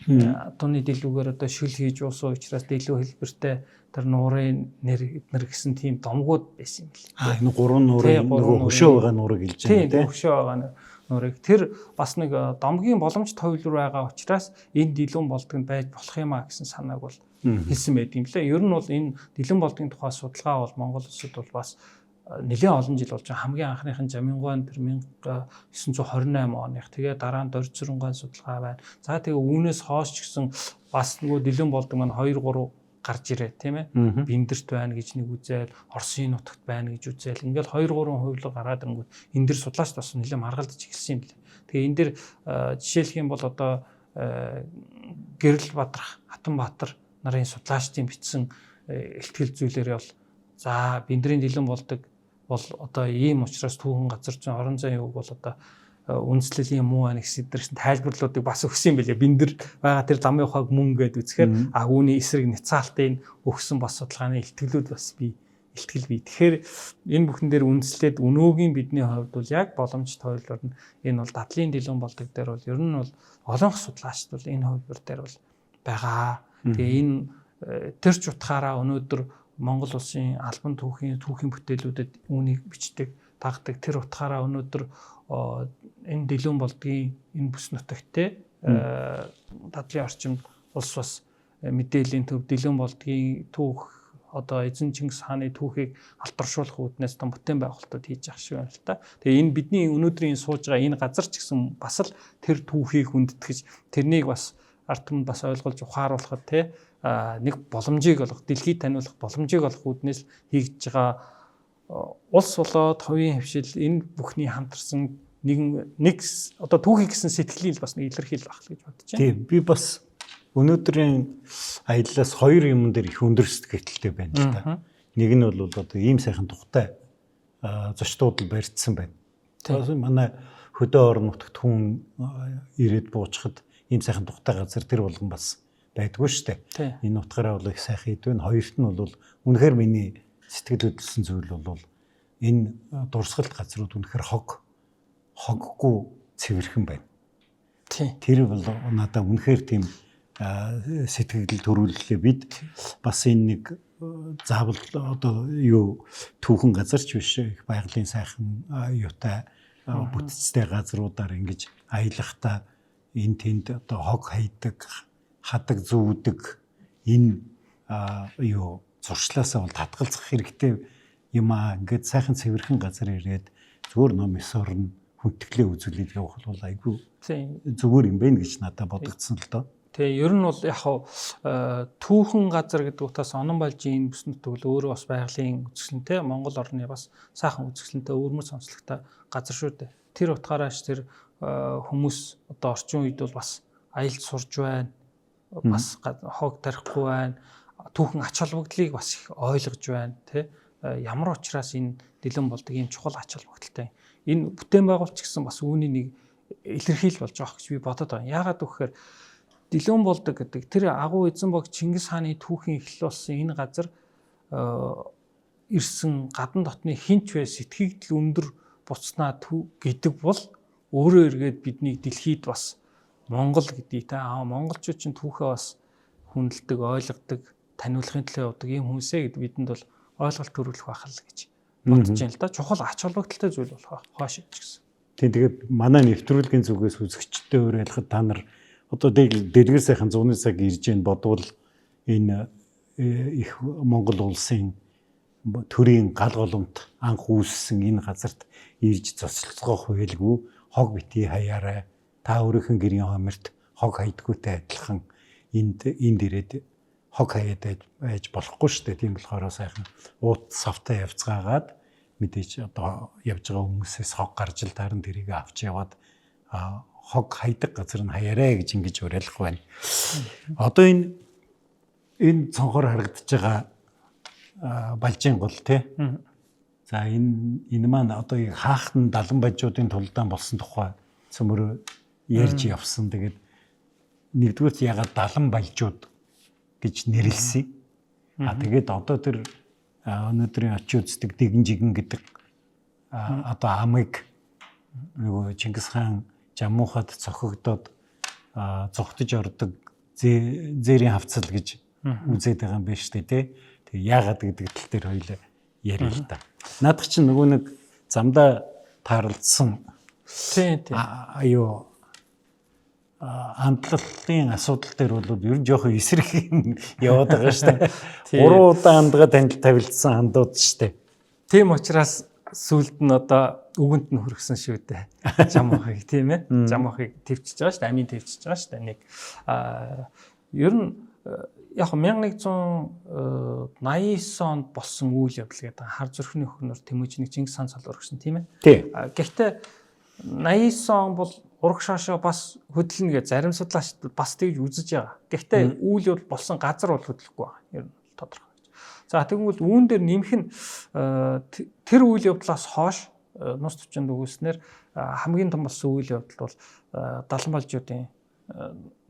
Туны дэлгүүгээр одоо шүл хийж уусан учраас дэлгүү хэлбэртэй тэр нуурын нэр эднэр гэсэн тийм домгууд байсан юм билээ. Энэ гурван нуурын нөгөө хөшөө байгаа нуурыг хэлж байна тийм хөшөө байгаа нуурыг тэр бас нэг домгийн боломж товлор байгаа учраас энэ дэлгүүн болдог нь байж болох юм а гэсэн санааг бол хэлсэн байт юм лээ. Ер нь бол энэ дэлгүүн болдгийн тухай судалгаа бол Монгол улсад бол бас нэлээд олон жил болж байгаа. Хамгийн анхныхын Жамингуан тэр 1928 оных тэгээ дараа нь Доржирнгуан судалгаа байна. За тэгээ үүнээс хойш ч гэсэн бас нөгөө дэлгүүн болдог маань 2 3 гарч ирээ тийм ээ. Биндэрт байна гэж нэг үзэл, Оросын нутагт байна гэж үзэл. Ингээл 2 3 хувилга гараад ирэнгүүт энэ дэр судлаач бас нэлээд маргалдаж эхэлсэн юм лээ. Тэгээ энэ дэр жишээлх юм бол одоо Гэрэл Бадрах, Хатанбаатар нарын судлаачдын бичсэн ихтгэл зүйлээрээ бол за биндрийн дэлгүүн болдог бол одоо ийм учраас түүхэн газар зүйн орон зайн юг бол одоо үндэслэлийн муу байна гэсэн дэрсэн тайлбарлуудыг бас өгсөн юм билээ. Биндэр байгаа тэр ламын ухааг мөн гэд үзэхээр үүний эсрэг няцаалтын өгсөн бас судалгааны ихтгэлүүд бас бий. Тэгэхээр энэ бүхэн дээр үндэслээд өнөөгийн бидний хувьд бол яг боломж тойлоор нь энэ бол дадлын дэлгүүн болдог дээр бол ер нь бол олонх судлаачд бол энэ хувьд дээр бол байгаа. Тэгээ энэ тэр ч утгаараа өнөөдөр Монгол улсын албан түүхийн бүтээлүүдэд үүнийг бичдэг, дагдаг. Тэр утгаараа өнөөдөр энэ дэлгүүн болдгийн энэ бүс нутагт дадлын орчимд улс бас мэдээллийн төв дэлгүүн болдгийн түүх одоо эзэн Чингис хааны түүхийг алдаршуулах үүднээс том бүтээн байгуулалтад хийж явах шиг байна л та. Тэгээ энэ бидний өнөөдрийн сууж байгаа энэ газар ч гэсэн бас л тэр түүхийг хүндэтгэж тэрнийг бас ард түмэнд бас ойлгуулж ухааруулахад нэг боломжийг олох, дэлхийд таниулах боломжийг олох үүднээс хийж байгаа улс болоод хувийн хвшил энэ бүхний хамтарсан нэг одоо түүхий гэсэн сэтгэлийг бас нэг илэрхийлэл байх гэж бодож байна. Тийм би бас өнөөдрийн аяллаас 2 юм дээр их өндөр сэтгэлтэй байна л да. Нэг нь бол одоо ийм сайхан тухтай зочдууд барьдсан байна. Тэгэхээр манай хөдөө орон нутагт хүн ирээд буучахад ийм сайхан тухтай газар тэр болгон бас байдгүй шүү дээ. Энэ утгаараа бол их сайхан идэв. Хоёрт нь бол үнэхээр миний сэтгэл хөдлөсөн зүйл бол энэ дурсгалт газрууд үнэхээр хоггүй цэвэрхэн байна. Тэр бол надад үнэхээр тийм сэтгэл төрүүллээ. Бид бас энэ нэг заавал одоо юу түүхэн газар ч биш их байгалийн сайхан юутай бүтцтэй газруудаар ингэж аялахдаа энэ тэнд одоо хог хайдаг, хадаг зүүдэг энэ юу зуршлаасаа бол татгалзах хэрэгтэй юм аа. Ингээд сайхан цэвэрхэн газар ирээд зүгээр ном ёсорн хүндэтгэлээ үзүүлээд явах бол айгүй зүгээр юм байна гэж надад бодогдсон л доо. Тэгээ ер нь бол яг түүхэн газар гэдэг утгаас онон балжийн бүс нутаг бол өөрөө бас байгалийн үзэсгэлэнтэй Монгол орны бас сайхан үзэсгэлэнтэй өвөрмөц сонслогтой газар шүү дээ. Тэр утгаараас тэр хүмүүс одоо орчин үед бол бас аялд сурж байна. Бас хог тарихгүй байна. Түүхэн ач холбогдлыг бас их ойлгож байна, тэ. Ямар учраас энэ дэлгэн болдог ийм чухал ач холбогдолтой. Энэ бүтээн байгуулалт гэсэн бас үүний нэг илэрхийлэл болж байгаа гэж би бодод байна. Яагаад гэвэл дэлгэн болдог гэдэг тэр агуу эзэн бог Чингис хааны түүхийн эхлэл болсон энэ газар ирсэн гадна дотны хинч бай сэтгэгдэл өндөр буцнаа гэдэг бол өөрөө эргээд бидний дэлхийд бас Монгол гэдгийг монголчууд чинь түүхээ бас хүндэлдэг, ойлгодог, таниулахын төлөө явдаг ийм хүмүүсээ гэд бидэнд бол ойлголт төрүүлэх байх л гэж бодож байна л да. Чухал ач холбогдолтой зүйл болох хойш гэсэн. Тэгээд манай нэвтрүүлгийн зүгээс үзэгчтэй уриалахад та нар одоо дэлгэр сайхан 100 цаг ирж ийн бодвол энэ их Монгол улсын төрийн гал голомт анх үүссэн энэ газарт ирж цоцлогцох байлгүй хог битгий хаяарай та өөрийнхөө гэрийн хомерт хог хайдгүйтэй адилхан энд ирээд хог хаяад байж болохгүй шүү дээ. Тийм болохоор сайхан уут савтай явцгаагаад мэдээж одоо явж байгаа хүмүүсээс хог гарч ил таарн тэрийг авч яваад хог хайдаг газар нь хаяарай гэж ингэж уриалах байна. Одоо энэ цонхоор харагдаж байгаа балжийн гол тий. За энэ маань одоо хаахтан далан бажуудын тулдаан болсон тухай цөмөр ярьж явсан. Тэгээд нэгдүгээр ягаад далан балжууд гэж нэрлсэн. Тэгээд одоо тэр өнөөдрийн очи үздэг дэгэн жигэн гэдэг одоо амыг нөгөө Чингис хаан Жамуухад цохигдоод зүхтэж ордог зээрийн хавцал гэж үзээд байгаа юм байна шүү дээ тий. Тэгээ яагаад гэдэг тал дээр хоёлаа ярил л да. Наадах чинь нөгөө нэг замдаа таарлцсан Тийм. аюу амтлалтын асуудал дээр бол ер нь жоохон эсрэг юм яваад байгаа шүү дээ. 3 удаа амдгаа танил тавилдсан андууд шүү дээ. Тийм учраас сүлд нь одоо үгэнд нь хүргэсэн шүү дээ. Жамхыг тийм ээ. Жамхыг твчиж байгаа шүү дээ. Амийн твчиж байгаа шүү дээ. Нэг ер нь яг 1189 онд болсон үйл явдал гэдэг хар зүрхний хөхнөр Тэмүүжиний Чингис хаан цол өргөсөн тийм ээ. Гэхдээ 89 он бол ураг шаашаа бас хөдлөнө гэж зарим судлаач бас тэгж үзэж байгаа. Гэхдээ үйл явдал болсон газар бол хөдлөхгүй байгаа. Ер нь тодорхой. За тэгвэл үүн дээр нэмэх нь тэр үйл явдлаас хойш нус төвчөнд өгүүлснээр хамгийн том болсон үйл явдал бол Даланбалжуудын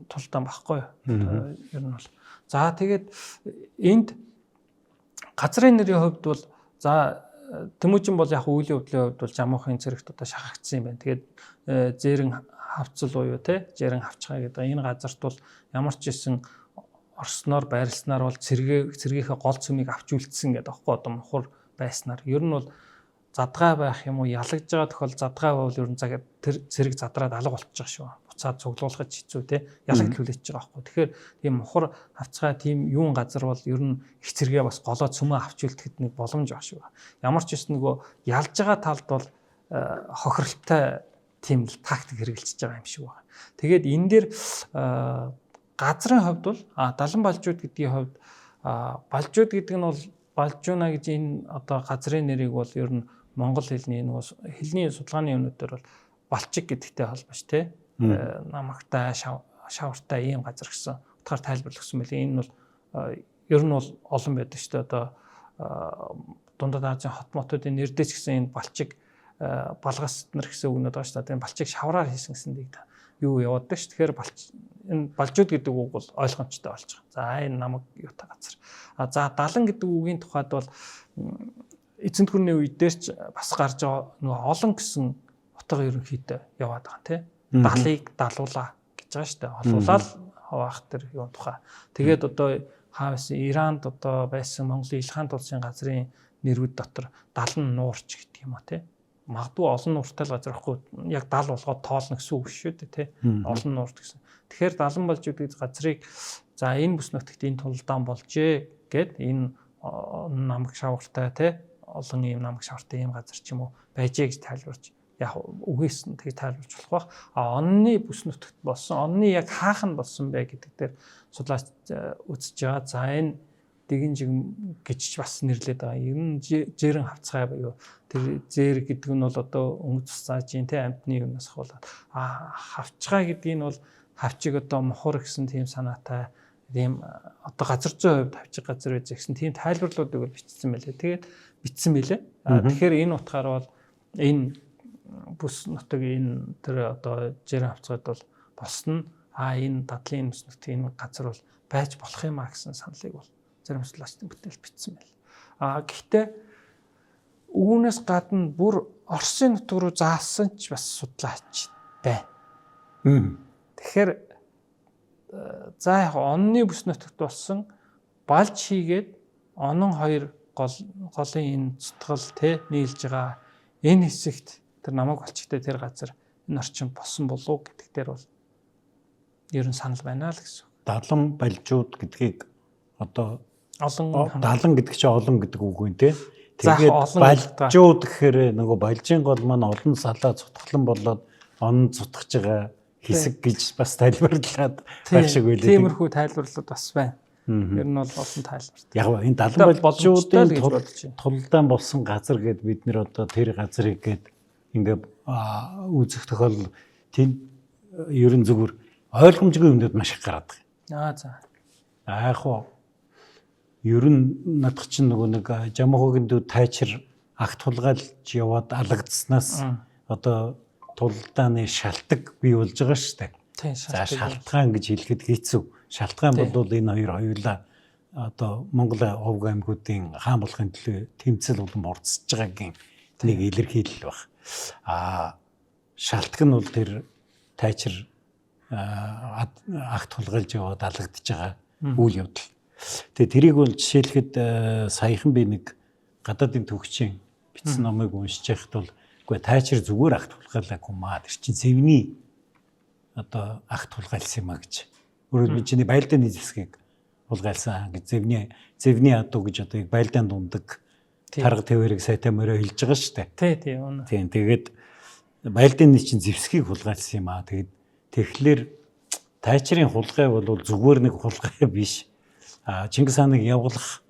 тулдаан багхгүй. Ер нь бол. За тэгээд энд газрын нэрийн хувьд бол за Тэмүүжин бол яг үйл явдлын хувьд бол Жамхын цэрэгт одоо шахагдсан юм байна. Тэгээд зээрэн хавцал буюу те зээрэн хавчгаа гэдэг энэ газарт бол ямар ч исэн орсноор байрласнаар бол цэргийнхээ гол цөмийг авч үлдсэн гэдэг аахгүй одоо мухар байснаар ер нь бол задгаа байх юм уу ялагдж байгаа тохиол задгаа бол ер нь тэр цэрэг задраад алга болчихж байгаа шүү. Буцаад цуглуулах хэцүү те ялагдуулж байгаа аахгүй. Тэгэхээр тийм мухар хавцгаа тийм юун газар бол ер нь их цэргээ бас голоо цөмөө авч үлдэхэд нэг боломж баг шүү. Ямар ч юм нөгөө ялж байгаа талд бол хохиролтой тийм л тактик хэрэгжилж байгаа юм шиг байна. Тэгээд энэ дээр газрын хувьд бол Даланбалжууд гэдгийн хувьд балжууд гэдэг нь бол Балжууна гэж энэ одоо газрын нэрийг бол ер нь монгол хэлний нөгөө хэлний судалгааны юмнуудаар бол Балчиг гэдэгтэй холбооч те намагтай шавартай ийм газар гэсэн утгаар тайлбарлагдсан байли. Энэ бол ер нь бол олон байдаг шүү дээ. Одоо Дундад Азийн хот мотуудын нэрдэж гэсэн энэ Балчиг балгас нар гэсэн үгнүүд байгаа шүү дээ. Энэ Балчиг шавраар хийсэн гэсэн дийг юу яваадаг шүү. Тэгэхээр энэ Балжууд гэдэг үг бол ойлгомжтой болж байгаа. За энэ намаг юутай газар. За Далан гэдэг үгийн тухайд бол эцэнт гүрний үед дээр ч бас гарч байгаа нөгөө олон гэсэн утга ерөнхийдөө яваад байгаа тийм. Далыг далуулаа гэж байгаа шүү дээ. Олуулаад хаваах тэр юм тухай. Тэгээд одоо хаавс Иранд одоо байсан Монголын Илхан тулсын газрын нэрүүд дотор Далан нуурч гэдэг юм а тийм. Магадгүй олон нууртай газар ихгүй яг дал болгоод тоолно гэсэн үг шүү дээ тий. Олон нуурт гэсэн. Тэгэхээр Даланбалжууд гэдэг газрыг за энэ бүс нутагт энэ тулдаан болжээ гэд энэ намаг шавартай тий олон ийм намаг шавартай ийм газар ч юм уу байжээ гэж тайлбарч яг үгээс нь тэгж тайлбарч болох бах. Онны бүс нутагт болсон онны яг хаахан болсон бэ гэдэг дээр судлаач үзэж байгаа. За энэ дэгэн жиг гэж бас нэрлээд байгаа. Ер нь зээрэн хавцгай буюу тэр зээр гэдэг нь бол одоо өнгө цусаажийн тэ амтны юмнаас хавуулаад хавцгай гэдэг нь бол хавчиг одоо мохор гэсэн тийм санаатай тийм одоо газар зүйн хувьд хавчиг газар байж гэсэн тийм тайлбарлуудыг бичсэн байлээ. Тэгээд бичсэн байлээ. Тэгэхээр энэ утгаар бол энэ бүс нутаг энэ тэр одоо зээрэн хавцгайд бол болсон. Энэ дадлын бүс нутгийн энэ газар бол байж болох юм а гэсэн саналыг бол зарим судлаачдын бүтээл бичсэн байл. Гэхдээ үүнээс гадна бүр Оросын нутаг руу заасан ч бас судлаач байна. Тэгэхээр за яг онны бүс нутагт болсон балж хийгээд онон хоёр голын энэ цутгал те нийлж байгаа энэ хэсэгт тэр намайг болчтой тэр газар энэ орчин болсон болов гэдэг дээр бол ер нь санал байна л гэсэн. Даланбалжууд гэдгийг одоо олон Далан гэдэг чинь олон гэдэг үг юм те. Тэгээд балжууд гэхээр нөгөө балжийн гол маань олон салаа цутгалан болоод он цутгаж байгаа хэсэг гэж бас тайлбарлаад байх шиг байлээ. Тиймэрхүү тайлбарлууд бас байна. Ер нь бол олон тайлбарт. Яг энэ Даланбалжуудын тулдаан болсон газар гэд бид нэр одоо тэр газрыг гэд ингээд үзэх тохиол тийм ер нь зөвхөн ойлгомжгүй юмнууд маш их гараад байгаа. За. Яг хоо ер нь надад чинь нөгөө нэг Жамхогийн дүү тайчир агт тулгаалж яваад алгадснаас одоо тулдааны шалтгаан бий болж байгаа шүү дээ. За шалтгаан гэж хэлэхэд хэцүү. Шалтгаан бол энэ хоёр хоёулаа одоо Монгол овг аймагуудын хаан болохын төлөө тэмцэл болон орцсож байгаагийн нэг илэрхийлэл баг. Шалтгаан нь бол тэр тайчир агт тулгаалж яваад алгадж байгаа үйл явдал. Тэгээ тэрийг бол жишээлхэд саяхан би нэг гадаадын төвчийн бичсэн номыг уншиж байхад бол үгүй тайчир зүгээр ахт хулгайлаагүй маа. Тэр чинь зэвний одоо ахт хулгайлсан юм а гэж. Өөрөөр би чиний байлдааны зэвсгийг хулгайлсан гэж зэвний адуу гэж одоо байлдаанд ундаг тарга твэрийг сайтаа мөрөө хэлж байгаа шүү дээ. Тийм. Тийм тэгээд байлдааны чинь зэвсгийг хулгайлсан юм а. Тэгээд тэгэхээр тайчрын хулгай бол зүгээр нэг хулгай биш. Чингис хааныг явуулах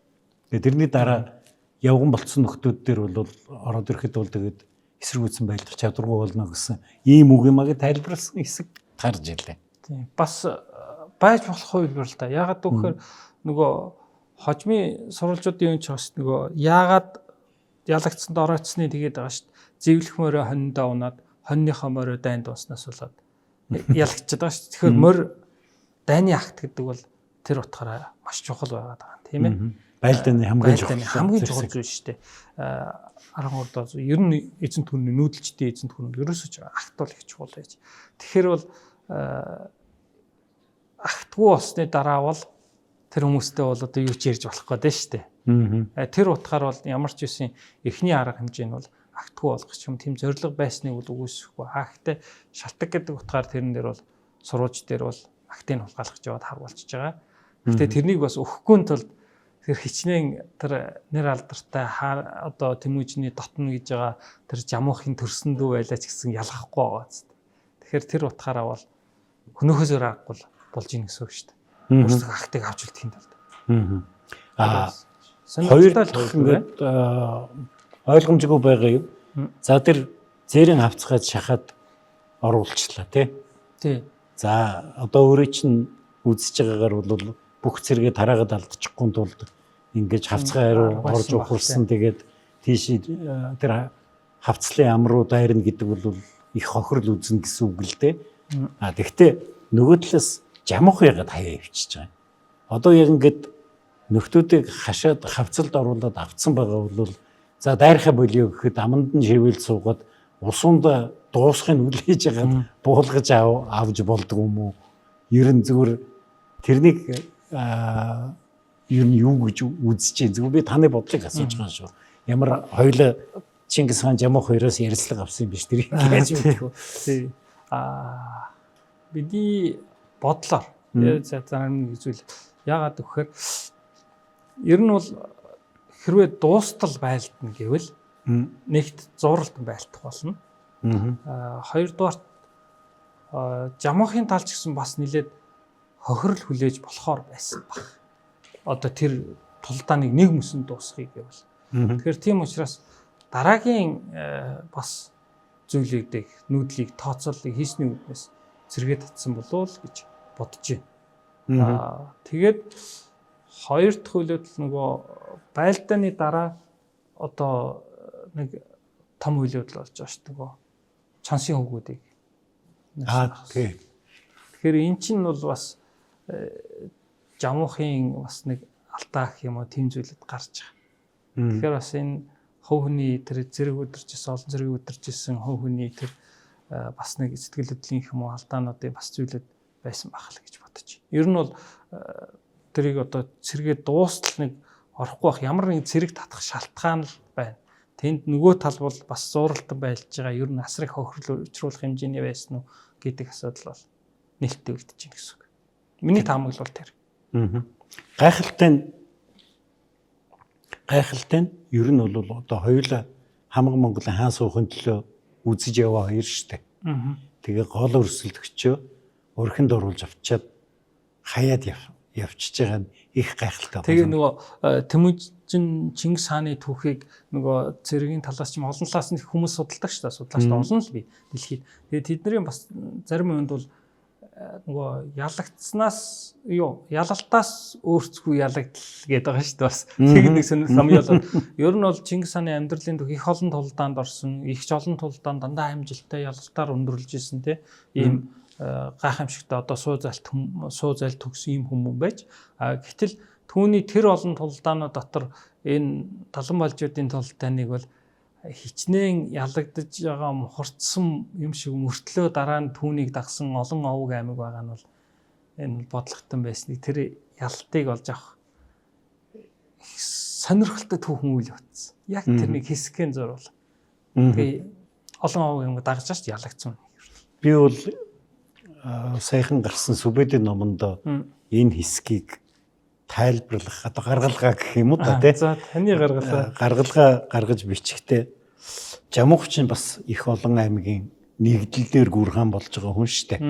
тэрний дараа явган болцсон нөхдүүд дээр бол ороод ирэхэд бол тэгээд эсэргүүцэн байлдах чадваргүй болно гэсэн ийм үг юм а гэж тайлбарласан хэсэг гарч ирлээ. Тийм. Бас байж болох хувилбар л да. Яагаад гэвэл нөгөө хожмын сурвалжуудын юм ч бас нөгөө яагаад ялагдсанд оройтсны тэгээд байгаа шүү дээ. Зэвлэх морой хониндоо унаад хоньныхоо морой дайнд унснаас болоод ялагдчихад байгаа шүү дээ. Тэгэхээр морь дайны акт гэдэг бол тэр утгаараа маш чухал байгаад байгаа юм тийм ээ. Байлдааны хамгийн чухал зүйл шүү дээ. 13 ер нь эзэнт хүний нүүдэлчдийн эзэнт хүн ерөөсөж акт бол их чухал байж. Тэгэхээр бол актгүй болсны дараа бол тэр хүмүүстэй бол одоо юу ч ярьж болох гэдэг шүү дээ. Тэр утгаар бол ямар ч үсэн эхний арга хэмжээ нь бол актгүй болгох юм тийм зорилго байсныг бол үгүйсэхгүй. Акттай шалтгаан гэдэг утгаар тэрэн дээр бол сурвалж дээр бол актыг хулгайлах гэж яваад харуулж байгаа. Гэхдээ тэрнийг бас өгөхгүй тулд тэр хичнээн тэр нэр алдартай одоо Тэмүүжний дотно гэж байгаа тэр жамуухын төрсөндөө байлаач гэсэн ялгахгүй байгаа зү. Тэгэхээр тэр утгаараа бол хөнөөхөөс өөр аргагүй болж ийн гэсэн үг шүү дээ. Өөрсдөө актыг авч үлдэхийн тулд. Хоёр дахь ингээд ойлгомжгүй байгаа юм. За тэр зээрийн хавцгаад шахаад оруулчлаа тий. За одоо өөрөө чинь үзэж байгаагаар бол бүх зэрэгээ тараагаад алдчихгүй тулд ингэж хавцгаа руу орж ухалсан тэгээд тийш тэр хавцлын ам руу дайрна гэдэг бол их хохирол үзнэ гэсэн үг л дээ. Тэгвэл нөгөө талаас жамуух ягаад хаяа явчихж байгаа. Одоо яг ингээд нөхдүүдийг хашаад хавцалд оруулаад авцсан байгаа бол за дайрхаа болио гэхэд аманд нь шивэл суугаад усуунд дуусхыг үлээж ягаад буулгаж авж болдгоо юм уу? Ер нь зүгээр тэрнийг ер нь юу гэж үзэж чинь зүгээр би таны бодлыг асууж байгаа шүү. Ямар хоёлаа Чингис хаан жамуух хоёроос ярилцлага авсан юм биш тэрийг яаж мэдэх вэ? Бидний бодлоор зарим нэг зүйл яагаад гэхээр ер нь бол хэрвээ дуустал байлдана гэвэл нэгт зууралтан байлдах болно. Хоёрдугаар жамуухын талч гэсэн бас нэлээд хохирол хүлээж болохоор байсан баг. Одоо тэр тулдааныг нэг мөсөнд дуусгая гэвэл. Тэгэхээр тийм учраас дараагийн бас зүйлүүдийг нүүдлийг тооцоолыг хийсний үүднээс зэрэгээ татсан болов уу гэж бодож байна. Тэгээд хоёр дахь үйлдэл нөгөө байлдааны дараа одоо нэг том үйлдэл болж байгаа шүү дээ. Чансын хөвгүүдийг. Тийм. Тэгэхээр эн чинь бол бас жамуухын бас нэг алдаа гэх юм уу тийм зүйлүүд гарч байгаа. Тэгэхээр бас энэ хов хүний тэр зэрэг өдөржсэн олон зэрэг өдөржсэн хов хүний тэр бас нэг сэтгэл хөдлөлийн юм уу алдаануудын бас зүйлүүд байсан байх л гэж бодож байна. Ер нь бол тэрийг одоо цэргээ дуустал нэг орохгүй бах ямар нэг цэрэг татах шалтгаан л байна. Тэнд нөгөө тал бол бас зууралтан байлж байгаа. Ер нь асрыг хохирол учруулах хэмжээний байсан уу гэдэг асуудал бол нэлттэй үлдэж байна гэсэн үг. Миний таамаглал бол тэр. Гайхалтай нь ер нь бол одоо хоёулаа хамаг Монголын хаан суухын төлөө үзэж яваа хоёр штэ. Тэгээ гол өрсөлдөгчөө өрхөнд оруулж авчиад хаяад явчихж байгаа нь их гайхалтай. Тэгээ нөгөө Тэмүүжин Чингис хааны түүхийг нөгөө цэргийн талаас ч олон талаас нь хүмүүс судалдаг шүү дээ. Судлаач олон л бий дэлхийд. Тэгээ тэдний бас зарим үнд бол нөгөө ялагдснаас ялалтаас өөрсдөө ялагдал гэдэг байгаа шүү дээ. Бас тэг нэг самьяал ер нь бол Чингис хааны амьдралын түүх их олон тулдаанд орсон, их ч олон тулдаанд дандаа амжилттай ялалтаар өндөрлөж исэн тий. Ийм гайхамшигтай одоо суу зайлт төгсөн юм хүмүүс байж гэтэл түүний тэр олон тулдаанууд дотор энэ талан балжуудын тулдааныг бол хичнээн ялагдаж байгаа мухарцсан юм шиг мөртлөө дараа нь түүнийг дагсан олон овог аймаг байгаа нь бол энэ бодлоготон байсныг тэр ялтыг олж авах сонирхолтой түүхэн үйл явцсан. Яг тэрнийг хэсгэн зурвал. Тэгээ олон овог юм дагаж шээ ялагдсан. Би бол саяхан гарсан Сүбэдийн номонд энэ хэсгийг тайлбарлах одоо гаргалгаа гэх юм уу та тий. За таны гаргалгаа гаргаж бичихтэй Жамуух чинь бас их олон аймгийн нэгдлэлээр гүрхэн болж байгаа хүн шүү дээ.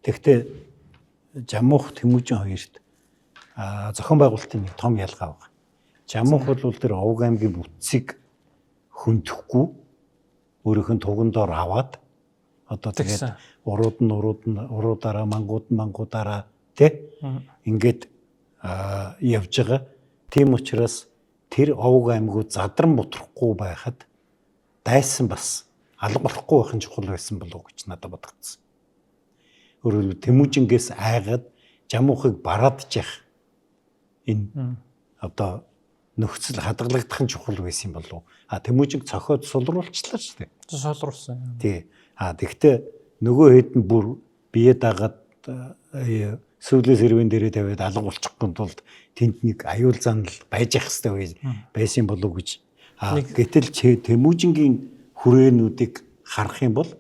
Тэгэхдээ Жамуух Тэмүүжин хоёрт зохион байгуулалтын нэг том ялгаа байна. Жамуух бол тэр Овг аймгийн бүтцийг хөндөхгүй өөрийнх нь тугандор аваад одоо тэгээд уруудаараа мангуудаараа тий ингээд явж байгаа. Тийм учраас тэр Овг аймгууд задран бутрахгүй байхад дайсан бас алга болохгүй байх нь чухал байсан болов уу гэж надад бодогдсон. Өөрөөр Тэмүүжингээс айгаад Жамуухыг бараадчих энэ одоо нөхцөл хадгалагдах нь чухал байсан болов уу? Тэмүүжинг цохиод сулруулчлаа шүү дээ. Сулруулсан. Тий. Тэгэхдээ нөгөө хэд нь бүр бие дагаад сүүлээс хэрвэн дээрээ тавиад алга болчихгүй тулд тэнд нэг аюул занал байж явах хэрэгтэй байсан болов гэж. Гэтэл Тэмүүжингийн хүрээнүүдийг харах юм бол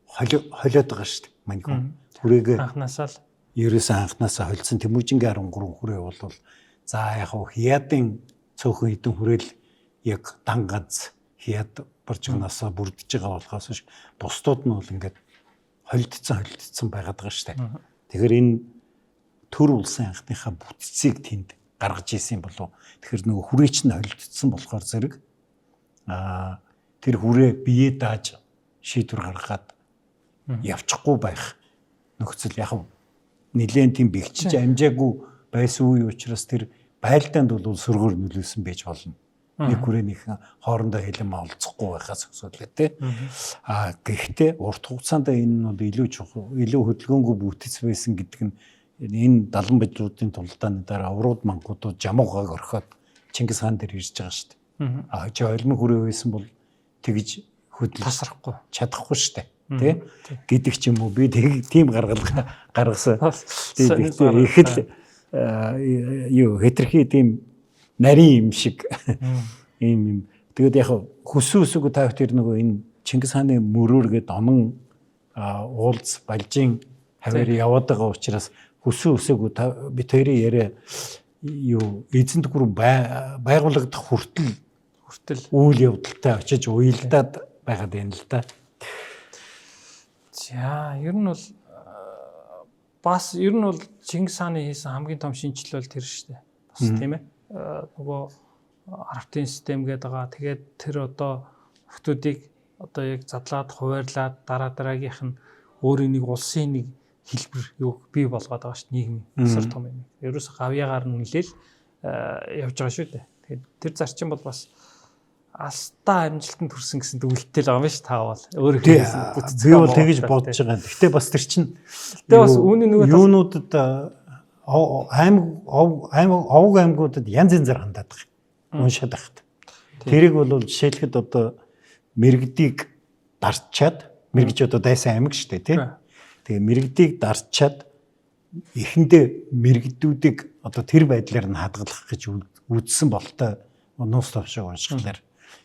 холиод байгаа шүү дээ. Маньгүй. Хүрээгээ анханасаа л анханасаа холцсон Тэмүүжингийн 13 хүрээ бол за яг хиядын цөөхөн хідэн хүрээл яг дан ганц хияд боржгоноосоо бүрдэж байгаа болохоос ш бусдууд нь бол ингээд холдсон байгаад байгаа шүү дээ. Тэгэхээр энэ төр улсын анхныхаа бүтцийг тэнд гаргаж ийсэн болов. Тэгэхээр нөгөө хүрээч нь холдсон болохоор зэрэг тэр хүрээ бие дааж шийдвэр гаргаад явчихгүй байх нөхцөл яг нэлээд тийм бэгчиж амжаагүй байсан үе учраас тэр байлдаанд бол сөргөөр нөлөөсөн байж болно. Нэг хүрээнийхэн хоорондоо хэлэм олцохгүй байхаас өсвөлээ тий. Гэхдээ урт хугацаанд энэ нь бол илүү чухал, илүү хөдөлгөөнгүй бүтц байсан гэдэг нь энэ 70 бажруудын тулдааны дараа урууд мангуудууд Жамуугааг орхиод Чингис хаан дээр ирж байгаа шүү дээ. Чи олимын хүрээ байсан бол тэгж хөдөл тасрахгүй чадахгүй шүү дээ. Тий гэдэг ч юм уу би тийм гаргалгаа гаргасан. Тэгэхдээ их л хэтэрхий тийм нарийн юм шиг ийм тэгээд яг хөсөө өсөөгөө тавих тэр нөгөө энэ Чингис хааны мөрөөр гээд онон уулз балжийн хавар яваад байгаа учраас хөсөө өсөөгөө бид хоёрын яриа эзэнт гүрэн байгуулагдах хүртэл үйл явдалтай очиж уялдаад байгаад байна л да. За ер нь бол Чингис хааны хийсэн хамгийн том шинжил бол тэр шүү дээ. Бас тийм ээ. Нөгөө арвтын систем гэдэг байгаа. Тэгээд тэр одоо хүмүүсийг одоо яг задлаад хуваарлаад дараагийнх нь өөрийн нэг улсын нэг хэлбэр бий болгоод байгаа шүү дээ. Нийгмийн асар том юм. Ерөөсө гавьяагаар нь нэлээл явж байгаа шүү дээ. Тэгээд тэр зарчим бол бас астаа амжилтанд хүрсэн гэсэн дүгэлтэл байгаа юм шүү таавал. Өөрөө хийсэн бүтцээ. Би бол тэгж бодож байгаа. Гэхдээ бас тэр чинь бас үүний нөгөө юунуудад овг аймагуудад янз янзаар хандаад байгаа. Уншаад байхад. Тэрийг бол жишээлхэд одоо мэрэгдийг дарчаад мэрэгж одоо дайсан аймаг шүү дээ тий. Тэгээ мэрэгдийг дарчаад эхэндээ мэрэгдүүдийг одоо тэр байдлаар нь хадгалах гэж үзсэн болтой нуус товшоо уншихлаар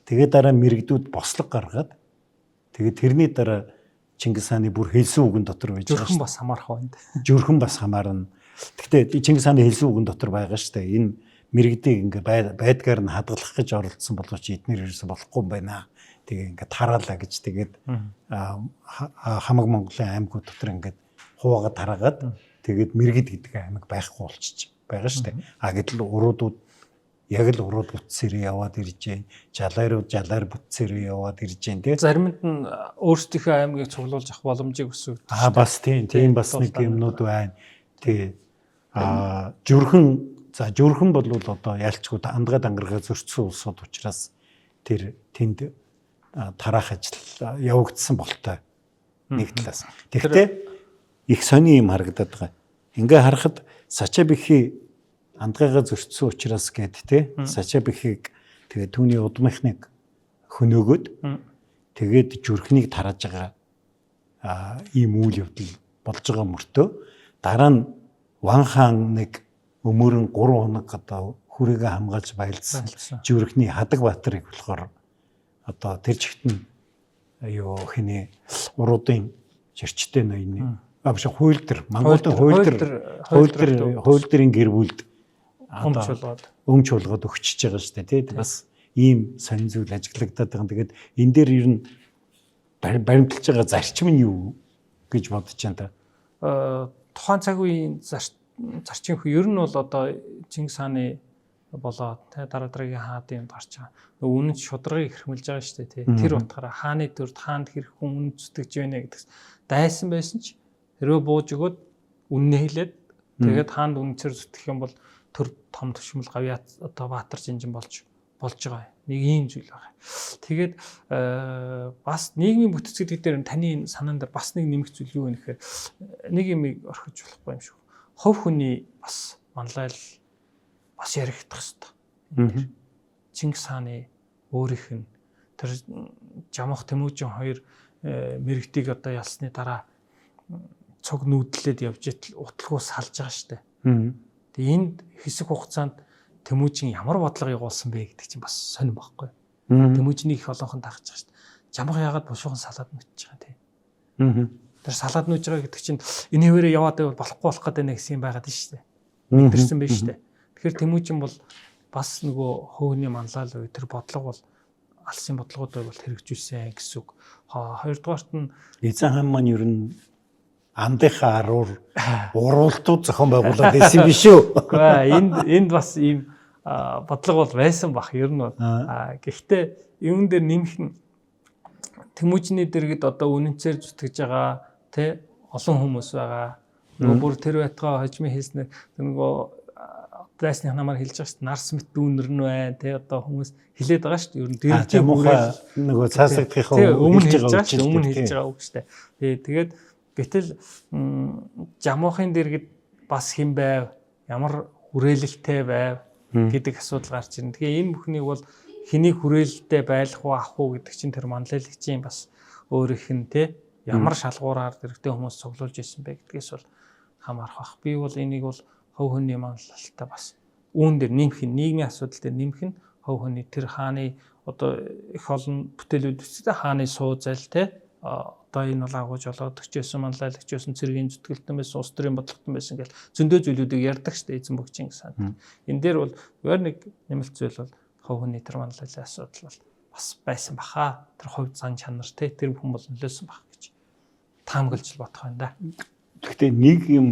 тэгээд дараа мэрэгдүүд бослог гаргаад тэгээд тэрний дараа Чингис хааны бүр хэлсэн үгэн дотор байж байгаа. Жөрхөн бас хамаарах байна. Жөрхөн бас хамаарна. Гэхдээ Чингис хааны хэлсэн үгэн дотор байгаа шүү дээ. Энэ мэрэгдийг ингээ байдгаар нь хадгалах гэж оролдсон боловч эднэр ерөөсө болохгүй юм байна. Тэгээ ингээ тараалаа гэж тэгээд хамаг Монголын аймагуд дотор ингээд хуваагаад тараагаад тэгээд мэрэгд гэдэг аймаг байхгүй болчих байгаа шүү дээ. Гэтэл уруудууд яг л урууд бүтцээрээ яваад ирж байна. Жалаарууд жалаар бүтцээрээ яваад ирж байна тий. Заримд нь өөрсдийнхөө аймгийг цуглуулж авах боломжийг өсгөв. Бас тийм бас нэг юмнууд байна. Тий. Жөрхөн бол одоо ялчгүй андгаа дангаргаа зөрчсөн улсууд учраас тэр тэнд тараах ажил явагдсан болтой нэг талаас. Тэгэхдээ их сони юм харагдаад байгаа. Ингээ харахад Сачабихи андгаагаа зөрчсөн учраас гээд те Сачабихиг тэгээд түүний удмынхныг хөнөөгөөд тэгээд зүрхнийг тарааж байгаа ийм үйл явдал болж байгаа мөртөө дараа нь Ван хаан нэг өмөрөн 3 хоног одоо хүрээгээ хамгаалж баялдсан Жүрхний Хадаг Баатарыг болохоор одоо тэр чигт нь юу хиний уруудын Жирчтэй ноёны авш хуйлдэр Монголын хуйлдэрийн гэр бүлд өмч болгоод өгчөж байгаа шүү дээ тий. Бас ийм сонин зүйл ажиглагдаад байгаа. Тэгээд энэ дээр ер нь баримталж байгаа зарчим нь юу гэж бодож байна та? Тухайн цаг үеийн зарчим хөө ер нь бол одоо Чингис хааны болоод дараа дараагийн хаадын гарч байгаа. Үнэн шударгыг хэрхмэлж байгаа шүү дээ тий. Тэр утгаараа хааны төрд хаанд хэрэг хүн үнэн зүтгэж байна гэдэг дайсан байсан ч хэрвээ бууж өгөөд үннээ хэлээд тэгээд хаанд үнцээр зүтгэх юм бол төр том төвшмөл гавьяа одоо Баатар Жинжин болж байгаа. Нэг ийм зүйл байгаа. Тэгээд бас нийгмийн бүтцэд дээр таны санаан дээр бас нэг нэмэх зүйл юу вэ гэхээр нэг юм орхиж болохгүй юм шүү. Хов хүний бас манлайл бас яригдах хэрэгтэй. Чингис хааны өөрийнх нь тэр Жамх Тэмүүжин хоёр мэрэгтийг одоо ялсны дараа цог нүүдлээд явж утлагуу салж байгаа шүү дээ. Тэгээ энд хэсэг хугацаанд Тэмүүжин ямар бодлого явуулсан бэ гэдэг чинь бас сонирн байхгүй. Тэмүүжиний их олонхон тагж байгаа шүү дээ. Жамх яагаад бушуухан салаад нүдж байгаа тий. Тэр салаад нүдж байгаа гэдэг чинь энэ хэвээрээ яваад байвал болохгүй болох гэдэг нэг юм байгаад шүү дээ. Мэдэрсэн байж шүү дээ. Тэгэхээр Тэмүүжин бол бас нөгөө хөвгний манлал уу тэр бодлого бол алсын бодлоготой бол хэрэгжүүлсэн гэсэн үг. Хоёрдугаарт нь Эзэн хаан маань ер нь андынхаа аруur уруултууд зохион байгуулад байсан юм биш үү? Гэхдээ энд бас ийм бодлого бол байсан бах ер нь. Гэхдээ юун дээр нэмэх нь Тэмүүжиний дэргэд одоо үнэнцээр зүтгэж байгаа тий олон хүмүүс байгаа. Нөгөө бүр тэр байтгаа хожимын хэлснээр нөгөө дайсны намаар хэлж байгаа шүү дээ. Нарс мэт дүүнэр нь байна тий одоо хүмүүс хэлээд байгаа шүү дээ. Ер нь дэргэдийн мухай нөгөө цаасагдахын өмнө хэлж байгаа шүү дээ. Өмнө хэлж байгаа үг шүү дээ. Тэгээд гэтэл Жамхын дэргэд бас хэн байв? Ямар хүрээлэлтэй байв гэдэг асуудал гарч ирнэ. Тэгээ энэ бүхнийг бол хэнийг хүрээлэлтэй байх уу ах уу гэдэг чинь тэр манлайлагчийн бас өөрийнх нь тий ямар шалгуураар дэргэдээ хүмүүс цуглуулж ирсэн бэ гэдгээс бол хамаарах бах. Би бол энийг бол хов хүний манлайлалтай бас үүн дээр нэмэх нь нийгмийн асуудал дээр нэмэх нь хов хүний тэр хааны одоо их олон бүтээлүүд үстэй хааны сууз аль те одоо энэ бол агуулж болоод өгчөөсөн манлайлагч байсан цэргийн зүтгэлтэн байсан улс төрийн бодлоготон байсан гэл зөндөө зүйлүүдийг ярьдаг штэ эзэн бүх Чингис хаан. Энэ дээр бол өөр нэг нэмэлт зүйл бол хов хүний тэр манлайлалын асуудал бол бас байсан баха. Тэр хувь зан чанар те тэр хүн бол нөлөөсөн бах гэж таамаглаж бодох байна да. Гэхдээ нэг юм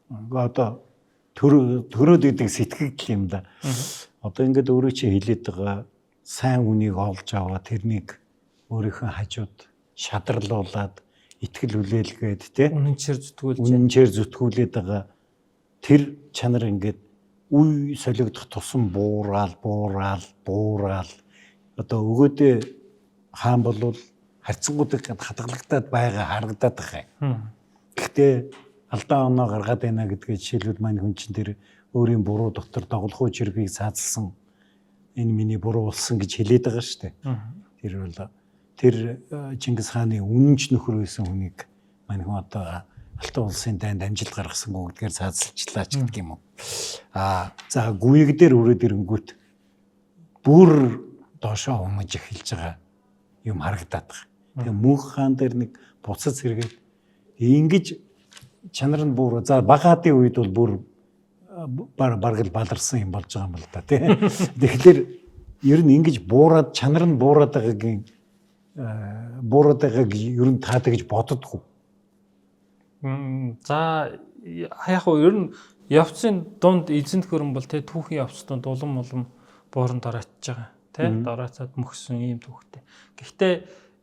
одоо төрөөд идэг сэтгэгдэл юм да. Одоо ингээд өөрөө чи хэлээд байгаа сайн үнийг олж аваа тэрнийг өөрийнхөө хажууд шадарлуулад итгэл үлээлгээд тий үнэнчээр зүтгүүлээд байгаа тэр чанар ингээд үе солигдох тусам буурал одоо өгөөдөө хаан болвол харьцангуудыг хадгалагдаад байгаа харагдаад байгаа юм. Гэхдээ алдаа оноо гаргаад байна гэдгээ жишээлбэл маань хүн чинь тэр өөрийн буруу дотор доголхуу чиргийг цаазалсан энэ миний буруу болсон гэж хэлээд байгаа шүү дээ. Тэр бол тэр Чингис хааны үнэнч нөхөр байсан хүнийг маань хүн одоо Алтан улсын дайнд амжилт гаргасангүй гэдгээр цаазалчлаа ч гэдэг юм уу. За гүйг дээр өрөөд ирэнгүүт бүр доошоо умаж эхэлж байгаа юм харагдаад байгаа. Тэгээ мөнх хаан дээр нэг буцаж сэргээд ингэж чанар нь бүр за багаадын үед бол бүр бараг л баларсан юм болж байгаа юм л да тий. Тэгэхээр ер нь ингэж буураад чанар нь буураад байгааг ер нь таадаг гэж боддоггүй. За яг уу ер нь явцын дунд эзэнт хөрөн бол тий түүхийн явц дунд улам бууран дороотж байгаа тий дороотсод мөхсөн ийм түүхтэй. Гэхдээ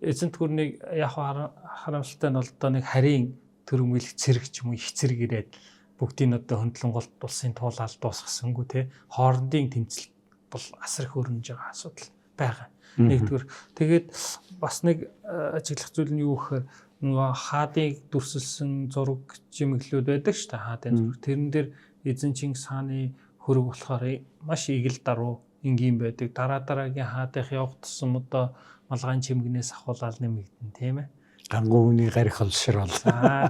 эзэнт хөрнийг яг харамсалтай нь бол одоо нэг харийн төрөмгөлөх цэрэг ч юм уу их цэрэг ирээд бүгдийн одоо хөндлөнгөлт улсын туулаад дуусгасангүй тий хоорондын тэмцэл бол асар их өрнөж байгаа асуудал байгаа. Нэгдүгээр тэгээд бас нэг ажиглах зүйл нь юу гэхээр нөгөө хаадыг дүрсэлсэн зураг жимэглүүд байдаг шүү дээ хаадын зураг. Тэрэн дээр эзэн Чингис хааны хөрөг болохоор маш игэл даруу энгийн байдаг. Дараагийн хаадынх явах тусам одоо малгайн чимгнээс ахуулаад нэмэгдэн тийм ээ. гангуй хүний гарих олшрол.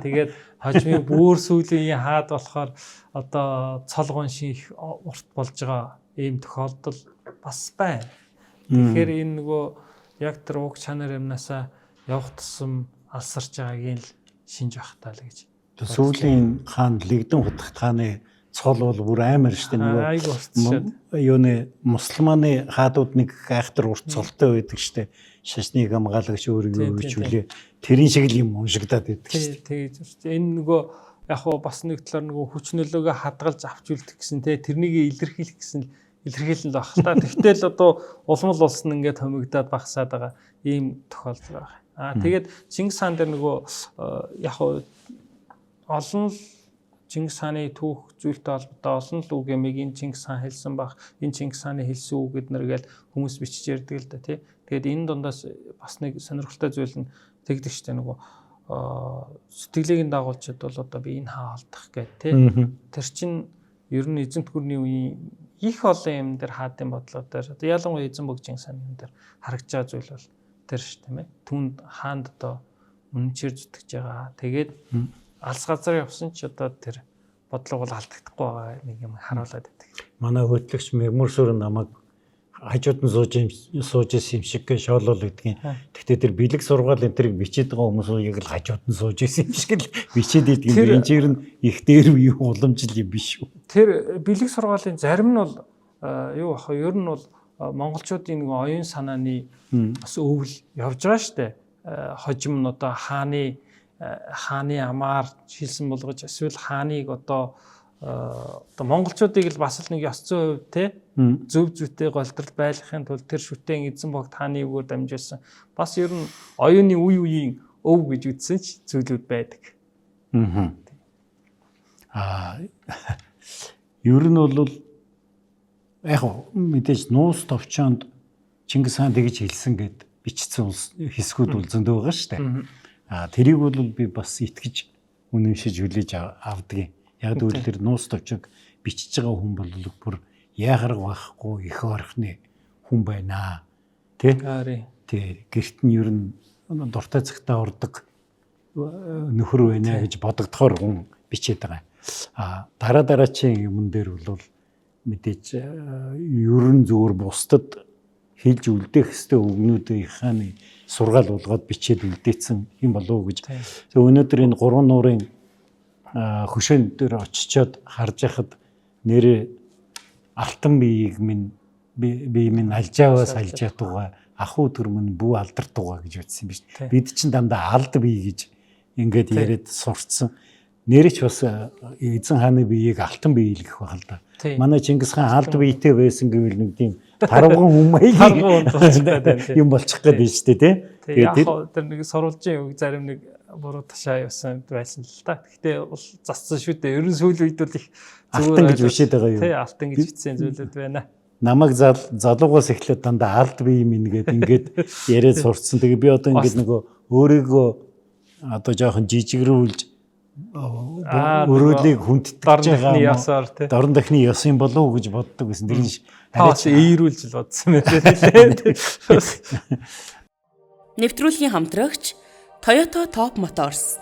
Тэгээд хожмын бүр сүүлийн хаад болохоор одоо цолгон шиг урт болж байгаа ийм тохиолдол бас байна. Тэгэхээр энэ нөгөө яг тэр уг чанар юмнасаа явах тусам алсарч байгааг л шинж багтаа л гэж. Сүүлийн хаан лэгдэн хутагт хааны цол бол бүр амар штэ Айгу уртшаад. юуны мусульманы хаадууд нэг айхтар урт цолтой байдаг штэ. Шашныг хамгаалагч өөрийгөө хөвчүүлээ. Тэрийн шиг л юм уншигдаад байдаг штэ. Тэгээд энэ нөгөө яг хоо бас нэг талаар нөгөө хүч нөлөөгөө хадгалж авч үлдэх гэсэн тэрнийг илэрхийлэх гэсэн илэрхийлэн л баг та. Тэгтэл одоо улмал улс нь ингээд хомигдоод багсаад байгаа ийм тохиолдол байгаа. Тэгээд Чингис хаан дээр нөгөө яг хоо олон л Чингис хааны түүх зүйлтэй холбоотой олон л үг ямиг энэ Чингис хаан хэлсэн баг. Энэ Чингис хааны хэлсэн үг гэднэргээл хүмүүс бичиж ярьдаг л да тий. Тэгээд энэ дундаас бас нэг сонирхолтой зүйл нь тэгдэг штэ нөгөө сэтгэлийг нь дагуулчид бол одоо би энэ хаа алдах гэх тий. Тэр чин ер нь эзэнт гүрний үеийн их олон юм дээр хаадын бодлого дээр одоо ялангуяа эзэн бог Чингис хааны юм дээр харагдж байгаа зүйл бол тэр ш тийм ээ. Түүнд хаанд одоо үнэнчээр зүтгэж байгаа. Тэгээд алс газар явсан ч одоо тэр бодлого бол алдагдахгүй байгаа нэг юм харуулад байдаг. Манай хөтлөгч Мемүрсүр намайг хажууд нь сууж исэн юм шиг шоолол гэдгийг. Гэхдээ тэр бэлэг сургаал энэ тэрийг бичээд байгаа хүмүүс яг л хажууд нь сууж исэн юм шиг л бичээд идэг юм. Энэ чир нь их дээр үе уламжил юм биш үү? Тэр бэлэг сургаалын зарим нь бол юу ах вэ? Ер нь бол монголчуудын нэг оюун санааны бас өвөл явж байгаа штэ. Хожим нь одоо хааны амаар шилсэн болгож эсвэл хааныг одоо монголчуудыг л бас л нэг ёс зүйн хувь те зөв зүйтэй голдрол байлгахын тулд тэр шүтэн эзэн богд хааны үгээр дамжуулсан бас ер нь оюуны үе үеийн өв гэж үзсэн ч зүйлүүд байдаг. Ер нь бол яг мэдээж нуус товчоонд Чингис хаан тэгж хэлсэн гэд бичсэн хэсгүүд бол зөндөө байгаа шүү дээ. Тэрийг бол би бас итгэж үнэмшиж хүлээж авдаг. Яг л тэр нуус товчог бичиж байгаа хүн бол бүр яахарга байхгүй их орхны хүн байна. Тэ? Тэ. Гэрт нь ер нь дуртай цагтаа урдаг нөхөр байна гэж бодогдохоор хүн бичээд байгаа. Дараачийн юмн дээр бол мэдээж ер нь зөвөр бусдад хэлж үлдээх хэвээр өгнүүдийн хааны сургаал болгоод бичээд үлдээсэн юм болов уу гэж. Өнөөдөр энэ 3 нуурын хөшөөнд дээр очичоод харж яхад нэрээ алтан биеийг минь алжааваас алж ятугаа ахуу төрмөн бүү алдартугаа гэж ütсэн биш. Бид чинь дандаа алд бие гэж ингээд яриад сурцсан. Нэрч бас эзэн хааны биеийг алтан бие л гэх байх л да. Манай Чингис хаан алд биетэй байсан гэвэл нэг тийм тарвган хүмүүийг юм болчих гээд байна шүү дээ тий. Тэгээд тэр нэг сурвалжийн үг зарим нэг буруу ташаа явсан байсан л та. Гэхдээ бол зассан шүү дээ. Ерөн сүүлийн үед бол их зүгээр гэж бишээд байгаа юу? Тий, алтан гэж бичсэн зүйлүүд байна. Намайг залуугаас эхлээд дандаа алд бие минь ингээд яриад сурцсан. Тэгээ би одоо ингээд нөгөө өөрийгөө одоо жоохон жижигрүүлж өрөөлийг хүндтгэж байгаа дорн дахны ёс юм болов уу гэж боддог гэсэн. Тэр нь арайч эерүүлж л бодсон байлээ. Нэвтрүүлгийн хамтрагч Toyota Top Motors.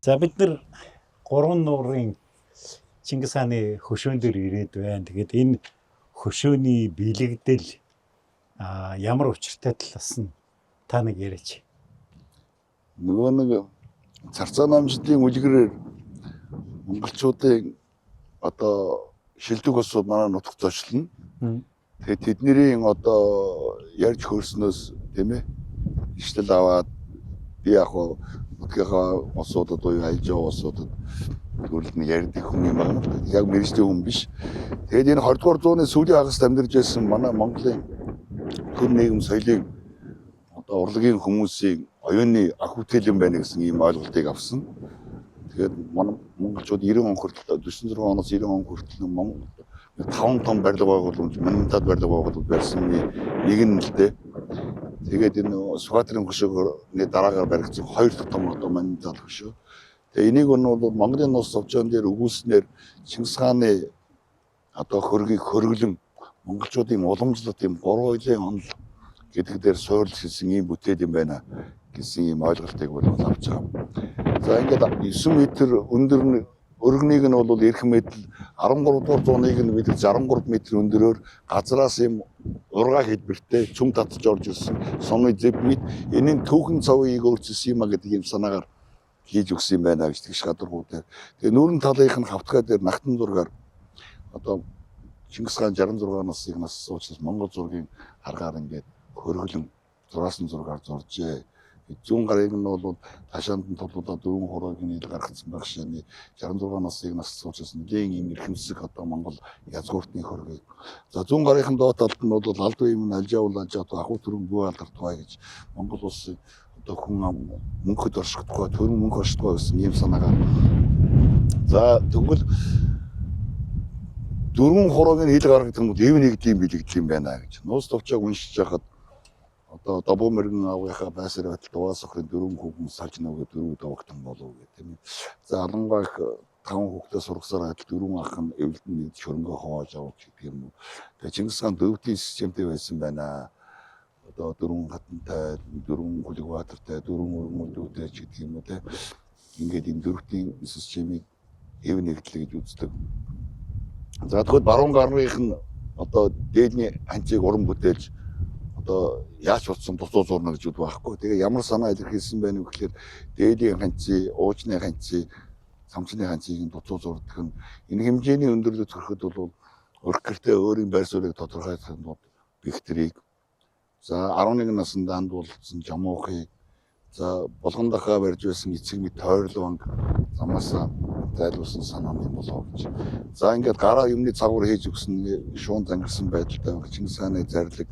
За бид нар 3 нуурын Чингис хааны хөшөөн дээр ирээд байна. Тэгээд энэ хөшөөний бэлэгдэл ямар учиртай талаас нь та нэг яриач. Нөгөө нэг Царцаа намжлын үлгэрээр монголчуудын одоо шилдэг осууд манай нутагт зочлно. Тэгээд тэдний одоо ярьж хөрснөөс тийм ээ ишлэл аваад би яг нутгийнхаа осуудад уу айлж байгаа осуудад төрөлд нь ярьдаг хүн юм байна. Яг мэрэгчтэй хүн биш. Тэгээд энэ 20 дугаар зууны сүүлийн хагаст амьдарч байсан манай Монголын төр нийгэм соёлын одоо урлагийн хүмүүсийн оюуны ах бүтээлэн байна гэсэн ийм ойлголтыг авсан. Тэгээд манай монголчууд 90 он хүртэл 46 оноос 90 он хүртэл Монгол 5 том барилга байгууламж, монументал барилга байгуулалт барьсан нэг нь л дээ. Тэгээд энэ Сүхбаатарын хөшөөгний дараагаар баригдсан 2 дахь том одоо монументал хөшөө. Тэгээ энийг нь бол Монголын нус зовжоон дээр өгүүлснээр Чингис хааны одоо хөргийг хөргөлөн монголчуудын уламжлалт юм 3 жилийн онол гэдэг дээр суурилж хэлсэн ийм бүтээл юм байна гэсэн ийм ойлголтыг бол авч байгаа. За ингээд 9 метр өндөр өргөнийг нь бол эрх мэдэл 13 дугаар зууныг нь бид 63 метр өндөрөөр газраас юм ургаа хэлбэртэй цөм татж орж ирсэн соны зэв мэд энэ нь түүхэн цавыг өөрчилсөн юм а гэдэг юм санаагаар хийж өгсөн юм байна гэж тэгш гадаргуу дээр. Тэгээ нүүрэн талынх нь хавтгай дээр нагтан зургаар одоо Чингис хаан 66 насныг нассан учраас Монгол зургийн аргаар ингээд хөргөлөн зураасан зургаар зуржээ. Зүүн гарыг нь бол ташаанд нь толгойдоо дөрвөн хороогийн ил гаргацсан байх шээ. 66 насныг нассан учраас нэгэн юм эрхэмсэг одоо Монгол язгууртны хөргийг. За зүүн гарынхан доод талд нь бол алд үеийн альжаавлаач одоо ахуй төрөн бүү алдартай гэж Монгол улсын одоо хүн мөнхөд оршихдаггүй төрөн мөнх оршихдаггүй гэсэн ийм санаагаа. За тэгвэл дөрвөн хороогийн ил гаргагдсан бол эв нэг тийм бэлэгдэл юм байна гэж. Нуус товчоог уншиж байхад одоо Добоо мөргөн аавынхаа байсаар байтал Дуваас охрын 4 хүүхэн салж нөгөө 4 давагтан болов гэх тийм ээ. За Алангай 5 хүүхдээ сургасаар байтал 4 ах нь эвлэлд нэг хөрөнгө хувааж авах гэдэг юм уу. Тэгээ Чингис хаан дөвдийн системтэй байсан байна. Одоо 4 хатантай, 4 Хүлэгбаатартай, 4 өргөмөлдөөтэй ч гэдэг юм уу те. Ингээд энэ дөрвийн системийг эв нэгдлээ гэж үздэг. За тэгвэл баруун гарных нь одоо дээдний ханцыг уран бүтээлж одоо яаж утсан тусуу зурна гэж үгүй байхгүй. Тэгээ ямар санаа илэрхийлсэн байна вэ гэхээр дээдийн ханцыг, уужны ханцыг, самчны ханцыг тусуу зурдаг нь энэ хэмжээний өндөрлөд төрөхөд бол урх гэртээ өөрийн байр сууриыг тодорхойлох нь бихтрийг за 11 наснд андуулсан жамуухыг за болгон дахаа барьж байсан эцэг мэд тойрлон замаасаа зайлуулсан санааны болов гэж. За ингээд гараа юмны цагуур хийж өгсөн шуун зангирсан байдалтай Чингис хааны зарлиг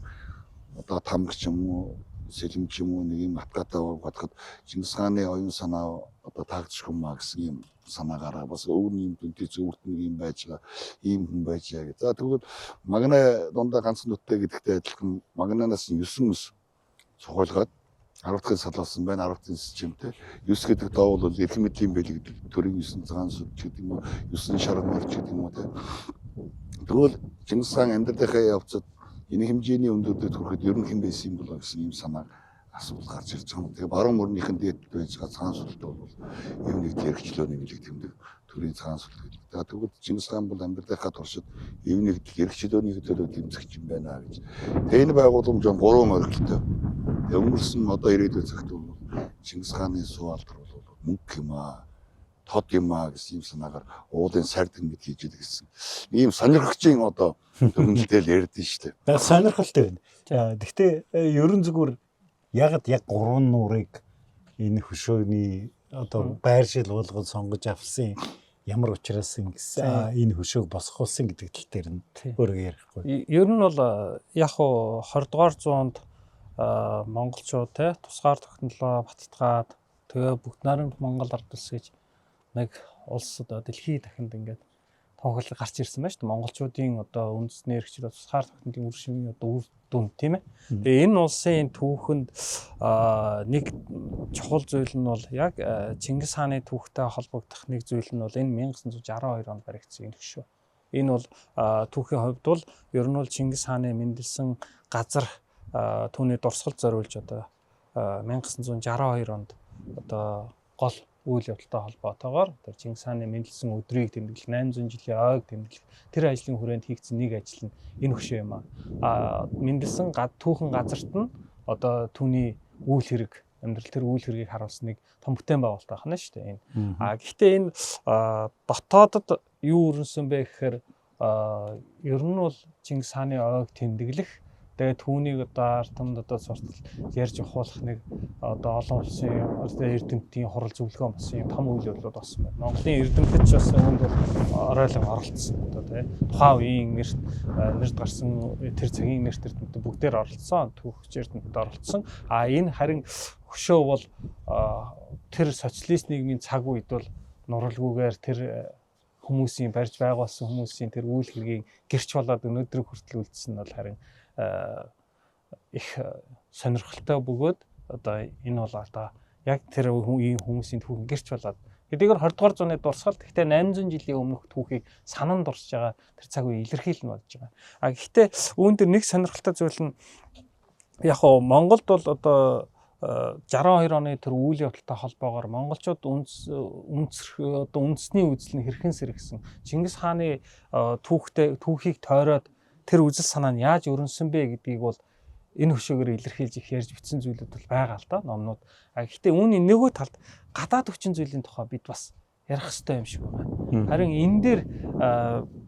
одоо тамгч юм уу сэлэмч юм уу нэг юм атгатай бодоход Чингис хааны оюун санаа одоо таагдчих юм а гэсэн юм санаагаараа бас өвгөн юм дүнтэй зөвөрт нэг юм байж байгаа ийм хүн байж байгаа. За тэгвэл магнаа дундаа ганцхан нуттай гэдэгтэй адилхан магнанаас 9 ус цугуулгаад 10 дахь салуулсан байна 10 дахь системтэй 9 гэдэг доо бол эрх мэдлийн бэлэг төрийн 9 цагаан сүд гэдэг юм уу 9 шарга морч гэдэг юм уу те. Тэгвэл Чингис хаан амьдралынхаа явцад энэ хэмжээний өндөрдөд хүрэхэд ер нь хэн байсан юм болоо гэсэн юм санаа асуулт гарч ирж байгаа. Тэгээ баруун мөрнийхэн дээд байж байгаа цагаан сүлд бол юм нэг хэрэгчлөөний бэлэг тэмдэг төрийн цагаан сүлд гэдэг. Тэгвэл Чингис хаан бол амьдралынхаа туршид юм нэг хэрэгчлөөний хөдөлөө тэмцэгч юм байна гэж. Тэгээ энэ байгууламж 3 морилттой. Өнгөрсөн одоо ирээдүйн цагт бол Чингис хааны суу алдар бол мөнгө юм аа тод юм аа гэсэн юм санаагаар уулын сард мэд хийж идэг гэсэн. Ийм сонирхогчийн одоо төгөлтэй л ярьдэн шүү дээ. Сонирхолтой байна. За гэхдээ ерөн зүгээр яг 3 нуурыг энэ хөшөөний одоо байршил болгон сонгож авсан ямар учраас ингэсэн энэ хөшөөг босгоолсон гэдэг тал дээр нь өөрөө ярихгүй. Ер нь бол яг 20 дугаар зуунд монголчууд те тусгаар тогтнолоо баттгаад тэгээ бүгд найрамд Монгол ард улс гэж нэг улс одоо дэлхийн дахинд ингээд тохиолдол гарч ирсэн байна шүү дээ. Монголчуудын одоо үндэсний эрхчлөө тусгаар тогтнолын үр шимийн одоо үр дүн тийм ээ. Тэгээ энэ улсын түүхэнд нэг чухал зүйл нь бол яг Чингис хааны түүхтэй холбогдох нэг зүйл нь бол энэ 1962 онд баригдсан энэ хөшөө. Энэ бол түүхийн хувьд бол ер нь бол Чингис хааны мэндэлсэн газар түүний дурсгал зориулж одоо 1962 онд одоо гол үйл явдалтай холбоотойгоор тэр Чингис хааны мэндэлсэн өдрийг тэмдэглэх 800 жилийн ойг тэмдэглэх тэр ажлын хүрээнд хийгдсэн нэг ажил нь энэ хөшөө юм аа. Мэндэлсэн түүхэн газарт нь одоо түүний үйл хэрэг амьдрал тэр үйл хэргийг харуулсан нэг том бүтээн байгуулалт байна шүү дээ энэ. Гэхдээ энэ дотоодод юу өрнсөн бэ гэхээр ер нь бол Чингис хааны ойг тэмдэглэх тэгээд түүнийг одоо ард түмэд одоо суртал ярьж ухуулах нэг одоо олон улсын эрдэмтдийн хурал зөвлөгөө бас юм том үйл явдлууд болсон байна. Монголын эрдэмтэд ч бас үүнд бол оройлон оролцсон одоо тий. Тухайн үеийн нэрд гарсан тэр цагийн нэрт эрдэмтэд бүгдээр оролцсон, түүхч эрдэмтэд оролцсон. Энэ харин хөшөө бол тэр социалист нийгмийн цаг үед бол нуралгүйгээр тэр хүмүүсийн барьж байгуулсан хүмүүсийн тэр үйл хэргийг гэрч болоод өнөөдөр хүртэл үлдсэн нь бол харин их сонирхолтой бөгөөд одоо энэ бол одоо яг тэр үеийн хүмүүсийн түүхэн гэрч болоод хэдийгээр 20 дугаар зууны дурсгал гэхдээ 800 жилийн өмнөх түүхийг санан дурсж байгаа тэр цаг үе илэрхийлнэ болж байгаа. Гэхдээ үүн дээр нэг сонирхолтой зүйл нь яг нь Монголд бол одоо 62 оны тэр үйл явдалтай холбоогоор монголчууд үндэсний үзэл нь хэрхэн сэргсэн. Чингис хааны түүхийг тойроод тэр үзэл санаа нь яаж өрнсөн бэ гэдгийг бол энэ хөшөөгөөр илэрхийлж их ярьж бичсэн зүйлүүд бол байгаа л да номнууд. Гэхдээ үүний нөгөө талд гадаад хүчин зүйлийн тухай бид бас ярих хэрэгтэй юм шиг байна. Харин энэ дээр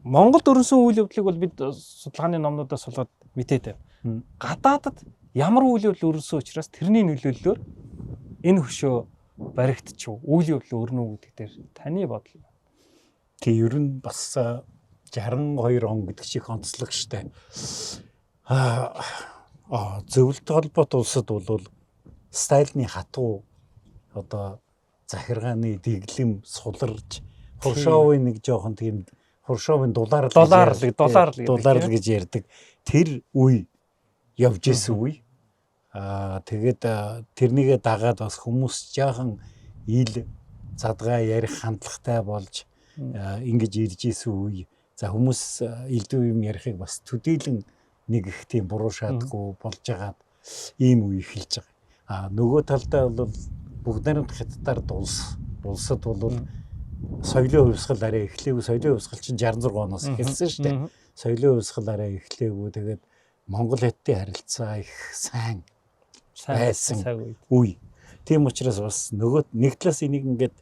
Монголд өрнсөн үйл явдлыг бол бид судалгааны номнуудаас болоод мэдээд байна. Гадаадад ямар үйл явдал өрнсөн учраас тэрний нөлөөллөөр энэ хөшөө баригдчих үйл явдал өрнө үү гэдэг дээр таны бодол. Тэг ер нь бас 62 он гэдэг шиг онцлог штэ. Зөвлөлт холбоот улсад бол Сталины хатуу одоо захиргааны дэглэм суларж Хрущевын нэг жоохон тийм Хрущевын дулаар гэж ярьдаг тэр үе явж исэн үе. Тэгээд тэрнийгээ дагаад бас хүмүүс жаахан ил задгаа ярих хандлагатай болж ингэж ирж исэн үе. За хүмүүс элдв юм ярихыг бас төдийлөн нэг их тийм буруу шаардлагагүй болж байгаад ийм үе эхэлж байгаа. Нөгөө талдаа бол бүгд найрамд хятадаар улсад бол соёлын хувьсгал арай эхлэв. Соёлын хувьсгал чинь 66 оноос эхэлсэн шүү дээ. Соёлын хувьсгал арай эхлэв. Тэгээд Монгол хятадын харилцаа их сайн байсан үе. Тийм учраас бас нөгөө нэг талаас энийг ингээд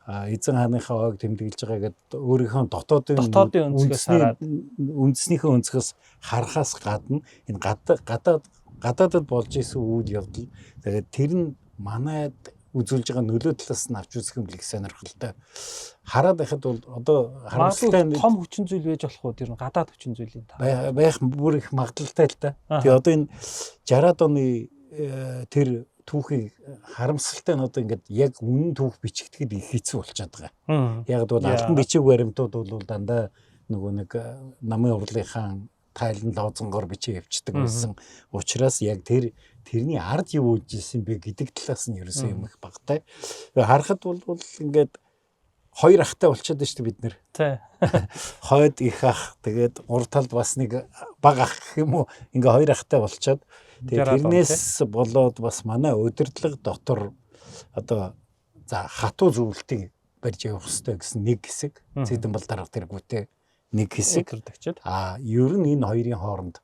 эзэн хааныхаа ойг тэмдэглэж байгаа гэдэг өөрийнхөө дотоодын үндэснийхээ өнцгөөс харахаас гадна энэ гадаадд болж исэн үйл явдал тэгээд тэр нь манайд үзүүлж байгаа нөлөө талаас нь авч үзэх юм л их сонирхолтой. Хараад байхад бол одоо харамсалтай том хүчин зүйл байж болох уу тэр нь гадаад хүчин зүйлийн та байх бүр их магадлалтай л та. Тэгээ одоо энэ 60-аад оны тэр түүхийг харамсалтай нь одоо ингээд яг үнэн түүх бичигдэхэд их хэцүү болчиход байгаа. Яг бол албан бичиг баримтууд бол дандаа нөгөө нэг намын урлынхаа тайлан лоозонгоор бичиж явчихдаг байсан. Учираас яг тэрний ард юу болж исэн бэ гэдэг талаас нь ерөөсөө юм их багтай. Харахад бол ингээд хоёр ахтай болчиход байна шүү дээ бид нэр. Тий. Хойд их ах тэгээд урд талд бас нэг баг ах гэх юм уу ингээ хоёр ахтай болчиход тэгээд тэрнээс болоод бас манай удирдлага дотор одоо за хатуу зөвлөлтийг барьж явах хэрэгтэй гэсэн нэг хэсэг зэдэн бол дарга тэргүүтэй нэг хэсэг ер нь энэ хоёрын хооронд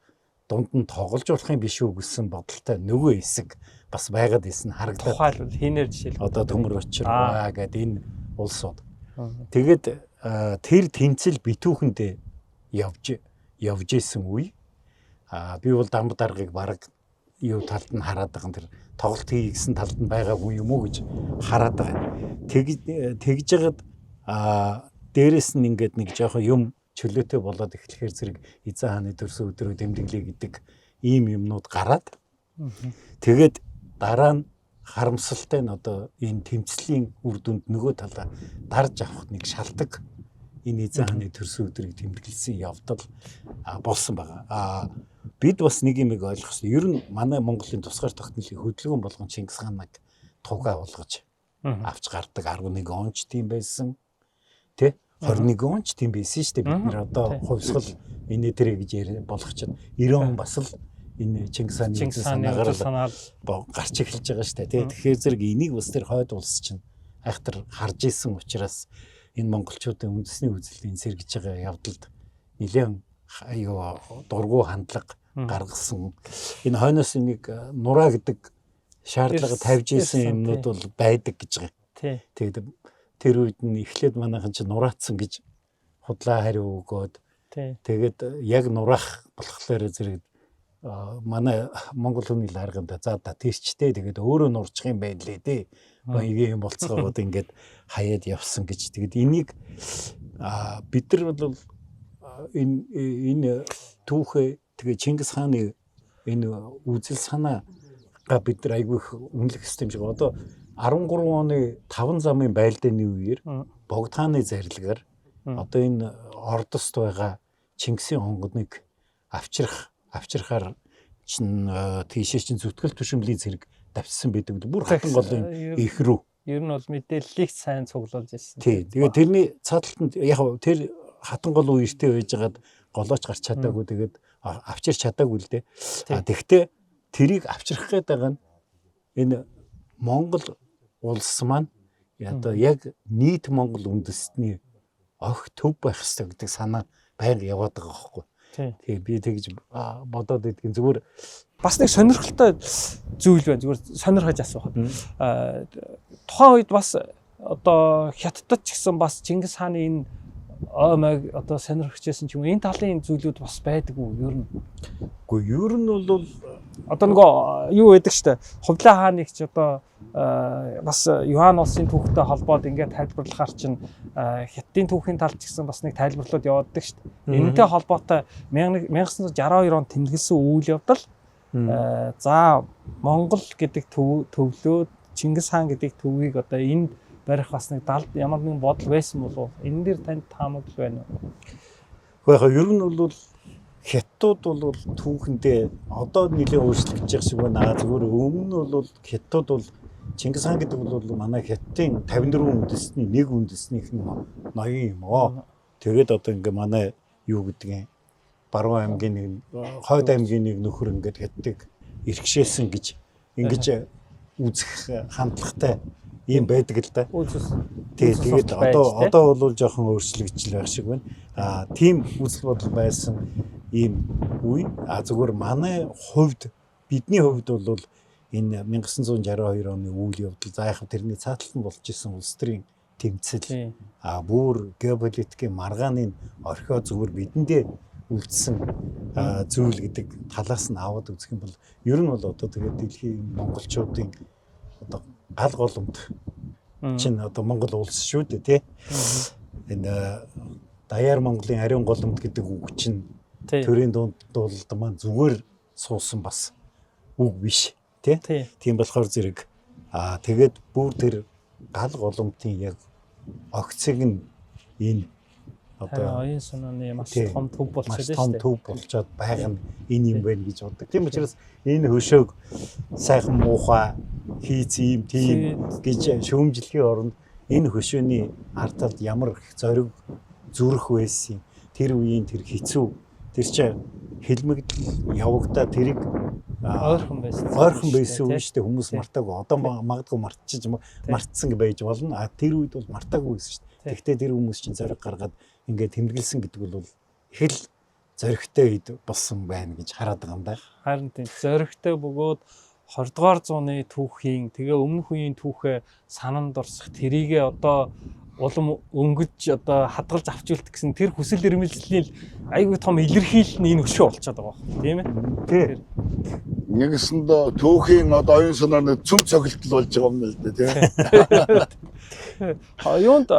дунд нь тоглож болох юм биш үү гэсэн бодолтой нөгөө хэсэг бас байгаад исэн харагдаад. Тухайлбал хийнээр жишээл одоо төмөр очир гэдэг энэ улсууд. Тэгээд тэр тэнцэл битүүхэндээ явж исэн үе. Би бол дамб даргыг бараг юу талд нь хараад байгаа тэр тоглолт хийгсэн талд нь байгаагүй юм уу гэж хараад байгаа. Тэгж жагаад дээрэс нь ингээд нэг жоохон юм чөлөөтэй болоод эхлэхээр зэрэг эзэн хааны төрсөн өдрөө тэмдэглэе гэдэг ийм юмнууд гараад тэгээд дараа нь харамсалтай нь одоо энэ тэмцлийн үр дүнд нөгөө талаа дарж авах нэг шалтгаан энэ эзэн хааны төрсөн өдрийг тэмдэглэсэн явдал болсон байгаа. Бид бас нэг юм ойлгох хэрэгтэй. Ер нь манай Монголын тусгаар тогтнолын хөдөлгөөн болгон Чингис хааныг тугаа болгож авч гардаг 11 онч тийм байсан. Тэ 21 онч тийм байсан шүү дээ. Бид нэр одоо хувьсгал энэ тэрэ гэж болгох чинь 90 он бас л энэ Чингис хааны санаагаар гарч эхэлж байгаа шүү дээ. Тэгэхээр зэрэг энийг бас тэр хойд улс чинь айхтар харж исэн учраас энэ монголчуудын үндэсний үзэлтийн сэргэж байгаа явдалд нэлээд дургу хандлага гаргасан. Энэ хойноос нэг нураа гэдэг шаардлага тавьж исэн юмнууд бол байдаг гэж байгаа. Тий. Тэгээд тэр үед нь эхлээд манайхан чинь нураацсан гэж худлаа хариу өгөөд Тий. тэгээд яг нураах болохоор зэрэг манай Монгол хүний ларганд за тийчтэй тэгээд өөрөө нурчих юм байна лээ дээ. Баягийн юм болцоогоод ингээд хаяад явсан гэж. Тэгээд энийг бид нар бол энэ түүхээ тэгээ Чингис хааны энэ үзэл санаага бид нар айгүй их үнэлэх систем шиг одоо 13 оны 5 замын байлдааны үеэр Богд хааны зарилгаар одоо энэ ордост байгаа Чингисийн онгодыг авчрахаар чин тийшээ чин зүтгэл түшимлийн зэрэг давчсан байдаг. Бүр хатан голын их рүү. Ер нь бол мэдээллийг сайн цуглуулж ирсэн. Тий. Тэгээ тэрний цааталтанд яг тэр хатан гол үертэй байжгаад голооч гарч чадаагүй тэгээд авчирч чадаагүй л дээ. Тэгвэл тэрийг авчрах гээд байгаа нь энэ Монгол улс маань одоо яг нийт Монгол үндэстний огт төв байх хэрэгтэй гэдэг санаа байнга яваад байгаа байхгүй. Тэгээ би тэгж бодоод идэгэн зүгээр бас нэг сонирхолтой зүйл байна. Зүгээр сонирхож асуухад. Тухайн үед бас одоо Хятадд ч гэсэн бас Чингис хааны энэ омог одоо сонирхчихсэн ч юм уу энэ талын зүйлүүд бас байдаг уу ер нь? Үгүй ер нь бол одоо нөгөө юу байдаг штэ Хувлаа хааныг ч одоо бас Юхан улсын түүхтэй холбоод ингээд тайлбарлахаар чинь Хятадын түүхийн талд ч гэсэн бас нэг тайлбарлууд явааддаг штэ. Энэтэй холбоотой 1962 онд тэмдэглэсэн үйл явдал за Монгол гэдэг төвлөөд Чингис хаан гэдэг төвийг одоо энд барих бас нэг ямар нэгэн бодол байсан болов энэ дээр танд таамаглал байна уу? Гэхдээ ер нь бол Хятад бол түүхэндээ одоо нэлээд өөрчлөгдөж байгаа шиг байна. Зүгээр өмнө нь бол Хятад бол Чингис хаан гэдэг бол манай Хятадын 54 үндэстний нэг үндэснийх нь ноён юм оо. Тэгээд одоо ингээ манай юу гэдгийг Баруун аймгийн нэг Хойд аймгийн нэг нөхөр ингээд Хятадыг иргэшээсэн гэж ингэж үзэх хандлагатай ийм байдаг л да. Тэгээд одоо бол жоохон өөрчлөгдөж байх шиг байна. Тийм үзэл бодол байсан ийм үе. Зүгээр манай хувьд бидний хувьд бол энэ 1962 оны үйл явдал за яг тэрний цааталт нь болж исэн улс төрийн тэмцэл бүр геополитикийн маргааны орхио зүгээр бидэндээ үлдсэн зүйл гэдэг талаас нь аваад үзэх юм бол ер нь бол одоо тэгээд дэлхийн монголчуудын одоо гал голомт чинь одоо Монгол улс шүү дээ тий. Энэ даяар Монголын ариун голомт гэдэг үг чинь төрийн дуулалд маань зүгээр суусан бас үг биш тий. Тийм болохоор зэрэг тэгээд бүр тэр гал голомтын яг огцыг нь энэ одоо оюун санааны маш том төв болчиход байна. Том төв болчиход байгаа нь энэ юм байна гэж боддог. Тийм учраас энэ хөшөөг сайхан муухай хийц юм тийм гэж шүүмжлэхийн оронд энэ хөшөөний ард талд ямар их зориг зүрх байсан тэр үеийн тэр хэцүү тэр чинь хэлмэгдэл явагдаа тэрийг ойрхон байсан үе шүү дээ хүмүүс мартаагүй одоо магадгүй мартсан байж болно тэр үед бол мартаагүй байсан шүү дээ тэгтээ тэр хүмүүс чинь зориг гаргаад ингээд тэмдэглэсэн гэдэг бол их л зоригтой үед болсон байна гэж хараад байгаа юм да харин тийм зоригтой бөгөөд 20 дугаар зууны түүхийн тэгээ өмнөх үеийн түүхээ сананд орсох тэрийгээ одоо улам өнгөж одоо хадгалж авчулт гэсэн тэр хүсэл эрмэлзлийн айгүй том илэрхийлэл нь энэ өшөө болчиход байгаа юм тийм ээ. Тийм. Нэгэсэнд түүхийн одоо оюун санааны цөм цогцолтол болж байгаа юм л дээ тийм. Юунд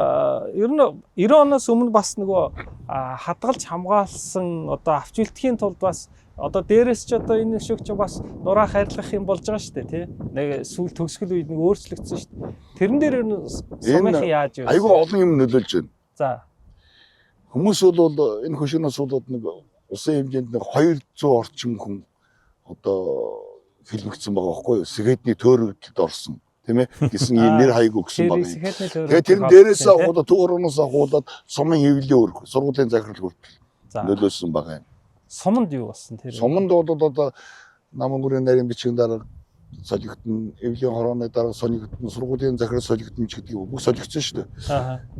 ер нь 90 оноос өмнө бас нөгөө хадгалж хамгаалсан одоо авчултгийн тулд бас одоо дээрээс ч одоо энэ шиг ч бас нураа хайрлах юм болж байгаа шүү дээ тий. Нэг сүүл төгсгөл үед нэг өөрчлөгдсөн шүү дээ. Тэрэн дээр сумын яаж юу? Айгүй олон юм нөлөөлж байна. За. Хүмүүс бол энэ хөшөөнөөс болоод нэг усын хэмжээнд нэг 200 орчим хүн одоо хэлмэгдсэн байгаа байхгүй юу? Сэгэдний төөрөгдөлд орсон тийм ээ гэсэн ийм нэр хаяг өгсөн байгаа юм. Тэгээд тэр дээрээс ахуулаад төөрөнөөс ахуулаад сумын хэвлэлийн өрх сургуулийн захирал хүртэл нөлөөсөн байгаа юм. Суманд юу болсон тэр? Суманд бол одоо намын бүрийн нарийн бичгийн дарга солигдсон, эвлийн хорооны дарга солигдсон, сургуулийн захирал солигдсон ч гэдэг бүх солигдсон шүү дээ.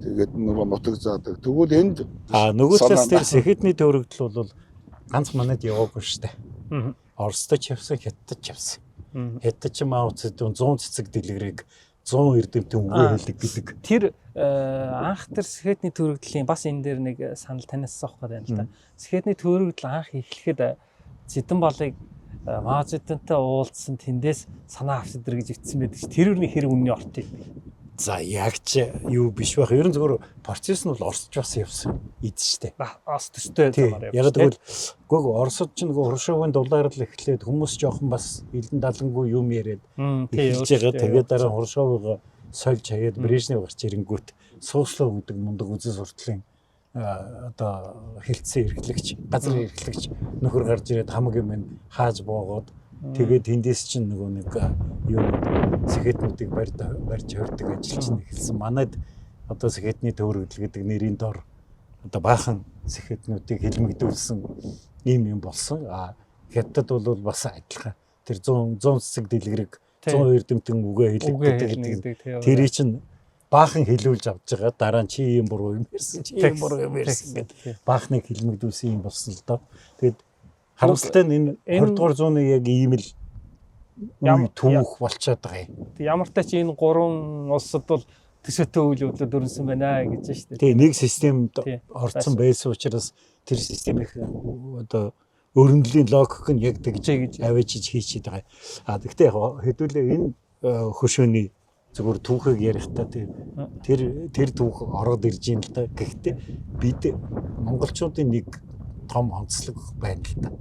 Тэгээд нөгөө нутаг заадаг. Тэгвэл энд нөгөө талаас тэр сэхэдний төрөгдөл бол ганц манад яваагүй шүү дээ. Оросдод ч явсан, Хятадд ч явсан. Хятадч Мао Цзэдун 100 цэцэг дэлгэрийг 100 эрдэмтэн үгээ хэлдэг гэдэг. Тэр анх тэр сэхэтний төрөгдлийн бас энэ дээр нэг санал танаас авах гэдэг юм л да. Сэхэтний төрөгдөл анх эхлэхэд Зэдэн болыг Мао Цзэдунтай уулзсан тэндээс санаа авч идэр гэж итсэн байдаг ш. Тэр үрний хэрэг үнний орт юм. За яг ч юу биш байх. Ер нь зөвхөн процесс нь бол орсч бас явсан эд штэ. Бас төстэй замаар явсан. Яг тэгвэл гог орсод ч нөгөө хуршуугийн дулаар л эхлээд хүмүүс жоохон бас элдэн далангүй юм яриад эхэлж байгаа. Тэгээд дараа хуршуугаа сольж хаяад Брежнев гарч ирэнгүүт сууслоо гэдэг мундаг үзэл суртлын одоо хэлтсэн эрхлэгч, газар эрхлэгч нөхөр гарч ирээд хамаг юм хааж боогоод тэгээд тэндээс чинь нөгөө нэг юу сэхэтнүүдийг барьж хордог ажил чинь эхэлсэн. Манайд одоо сэхэтний төрөгдөл гэдэг нэрийн дор одоо баахан сэхэтнүүдийг хэлмэгдүүлсэн юм болсон. Хятад бол бас адилхан. Тэр 100 цэцэг дэлгэрэг 100 эрдэмтэн үгээ хэлдэг. Тэрий чинь баахан хэлүүлж авч байгаа. Дараа нь чи юм буруу юм ярьсан. Чи юм буруу юм ярьсан гэдэг баахныг хэлмэгдүүлсэн юм болсон л доо. Тэгээд харамсалтай нь энэ 20 дугаар зууны яг ийм л түүх болчиход байгаа юм. Ямар ч тач энэ гурван улсад бол төсөөтэй үйл явдлууд өрнөсөн байна гэж шүү дээ. Тэгээ нэг системд орцсон байсан учраас тэр системийн одоо өрнөлийн логик нь яг тэгж авчиж хийчихэд байгаа. Гэхдээ яг хэдүүлээ энэ хөшөөний зөвхөн түүхийг ярихдаа тэр түүх ороод ирж юм л та. Гэхдээ бид монголчуудын нэг том онцлог байна л та.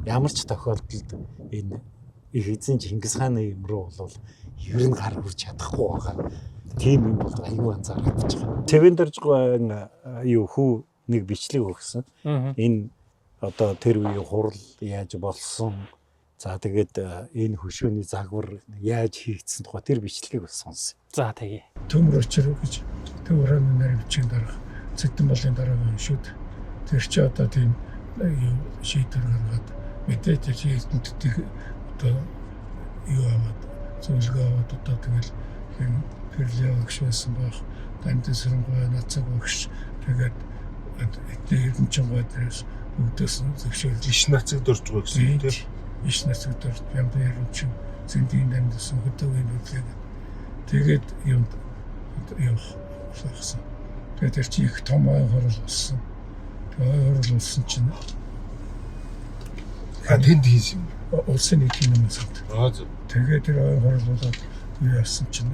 Ямар ч тохиолдолд энэ их эзэн Чингис хааны юм руу бол ер нь гар хүрч чадахгүй байгаа. Тийм юм бол аюу анзаарч байгаа. Тэвэн дэржгүй юу хүү нэг бичлэг өгсөн. Энэ одоо тэр үеийн хурал яаж болсон. За тэгээд энэ хөшөөний загвар яаж хийгдсэн тухай тэр бичлэгийг бас сонсон. За тэгье. Төмөр очир гэж төвөрөний нарийн бичгийн дарга Зэдэн болын дараагийн шүд. Тэр чи одоо тийм шийдвэр гаргаад мэдээж хийгдэнтдэг одоо юу аваад зөвлөгөө аваад одоо тэгэл юм периодч байсан байх. Тандсрангой нацаг багш тэгээд эдгээр чинь гоодроос өгдөөс зөвшөөрөл иш нацаг дурж байгаа гэсэн тийм. Иш нацаг дурж ямар чинь зэндийн дамжсан хөдөөгийн үйлчлэг. Тэгээд юм сахсан. Тэгээд тэр чи их том ой хорол болсон. Horол болсон чинь тэнд хийсэн улсын нийтийн юмсад. Тэгээд тэр ой хорол болоод юу яасан чинь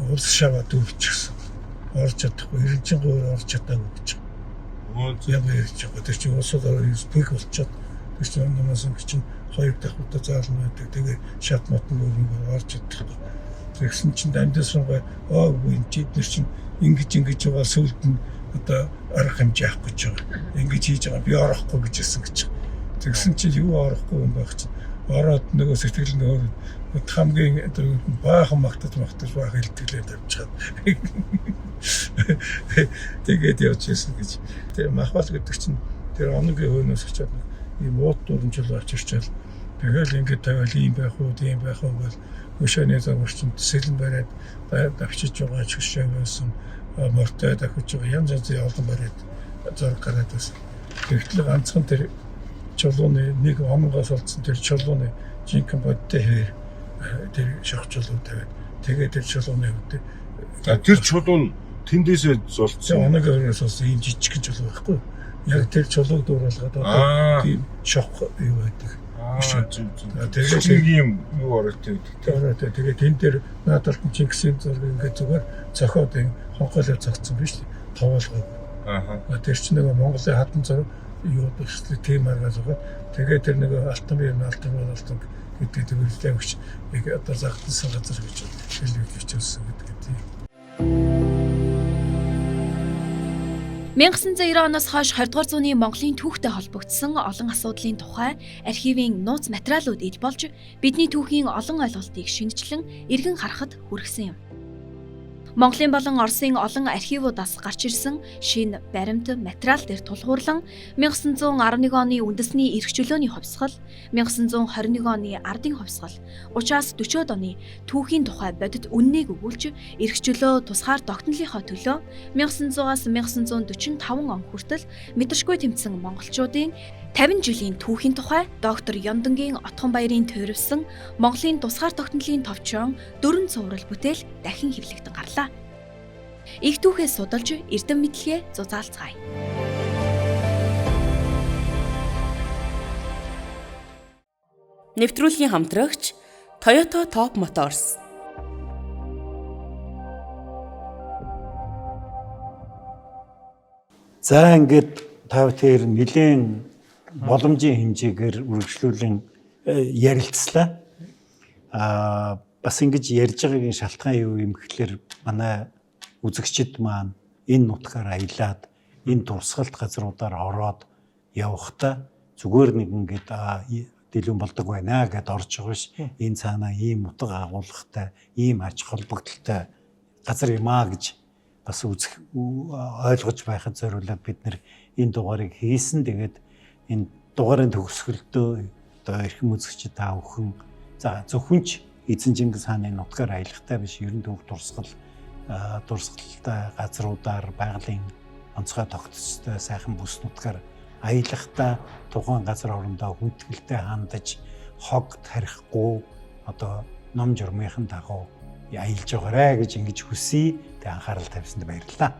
улс шаваа дүүрчихсэн. Орж чадахгүй, эренжин гоор орж чадаагүй гэж. Яг ярьж байгаа. Тэр чинь улсад спик болчиход тэр чинь намаас чинь хоёр дахь удаа заална байдаг. Тэгээ шат мотон өөр орж чадахгүй. Тэгсэн чинь дамжсангаа энэ чи чинь ингэж байгаа сүлд нь одоо арга хэмжээ авах гэж байгаа. Ингэж хийж байгаа би орохгүй гэж хэлсэн гэж. Тэгсэн чинь юу орохгүй юм байх чинь ороод нөгөө сэтгэл нөгөө хамгийн баахан магтаж байх хэлтгэлээд авчихад. Тэгээд явж ирсэн гэж. Тэр махбал гэдэг чинь тэр оногийн хөөнөөс очиад ийм ууд дурмжил очирчаал. Тэгэл ингэж тавиал ийм байх уу, тийм байх уу гэл хөшөөний загварчин сэлэн бариад давчиж байгаа ч хөшөө байсан. Мортой дахиж байгаа янз янзын олон бариад зураг гараад байсан. Тэгтэл ганцхан тэр чулууны нэг онгоос олдсон тэр чулууны жинхэнэ бодтой хэр тэр шах чулуу тавиад тэгээд тэр чулууны үдэ. Тэр чулуу нь тэндээсээ золцсон. Оноогоос бас ийм жижиг чулуу байхгүй. Яг тэр чулууг дууруулгаад одоо тийм шах юу байдаг. Тэгээд ийм юу оролтой. Тэгээд тэн дээр наадалт нь Чингисийн зураг ингээд зүгээр зохиод хонхоолоо зогцсон биш үү? Тоолгоо. Тэр чинь нэг Монголын хатан зураг юу гэхлээр тийм аргаж байгаа. Тэгээд тэр нэг алтан гэдэг төвлөлтэй өгч яг одоо загтсан газар гэж хэлж өчсөн гэдэг тийм. 1990 оноос хойш 20 дугаар зууны Монголын түүхтэй холбогдсон олон асуудлын тухай архивын нууц материалууд иж болж бидний түүхийн олон ойлголтыг шинжлэн эргэн харахад хүргэсэн юм. Монголын болон Оросын олон архивуудаас гарч ирсэн шинэ баримт материал дээр тулгуурлан 1911 оны үндэсний эрх чөлөөний хувьсгал, 1921 оны ардын хувьсгал, 30-аас 40-од оны түүхийн тухай бодит үннийг өгүүлж эрх чөлөө тусгаар тогтнолынхоо төлөө 1900-аас 1945 он хүртэл мэдрэшгүй тэмцсэн монголчуудын 50 жилийн түүхийн тухай доктор Ёндонгийн Отхон баярын тойрвсон Монголын тусгаар тогтнолын товчон 4 цуврал бүтээл дахин хэвлэгдэн гарлаа. Их түүхээ судалж эрдэм мэдлэгээ зузаалцгаая. Нэвтрүүлгийн хамтрагч Toyota Top Motors. За ингээд та бүхэн нэлээд боломжийн хэмжээгээр үргэлжлүүлэн ярилцлаа. Бас ингэж ярьж байгаагийн шалтгаан юу юм гэхээр манай үзэгчид маань энэ нутгаар аялаад энэ турсгалт газруудаар ороод явахдаа зүгээр нэг ингээд дэлгүүн болдог байна гэд орж байгаа ш. Энэ цаанаа ийм утга агуулгатай, ийм ач холбогдолтой газар юм аа гэж бас ойлгож байхад зориулаад бид нэр энэ дугаарыг хийсэн. Тэгээд энэ дугаарын төгсгөлдөө одоо эрхэм үзэгчид та бүхэн за зөвхөн ч эзэн Чингис хааны нутгаар аялахтай биш, ерөн төв дурсгалтай газруудаар байгалийн онцгой тогтцтой сайхан бүс нутгаар аялахдаа тухайн газар орондоо хүндгэлтэй хандаж хогт харихгүй одоо ном журмынхан дагуу аялж байгаарэ гэж ингэж хүсье. Тэг анхаарал тавьсанд баярлалаа.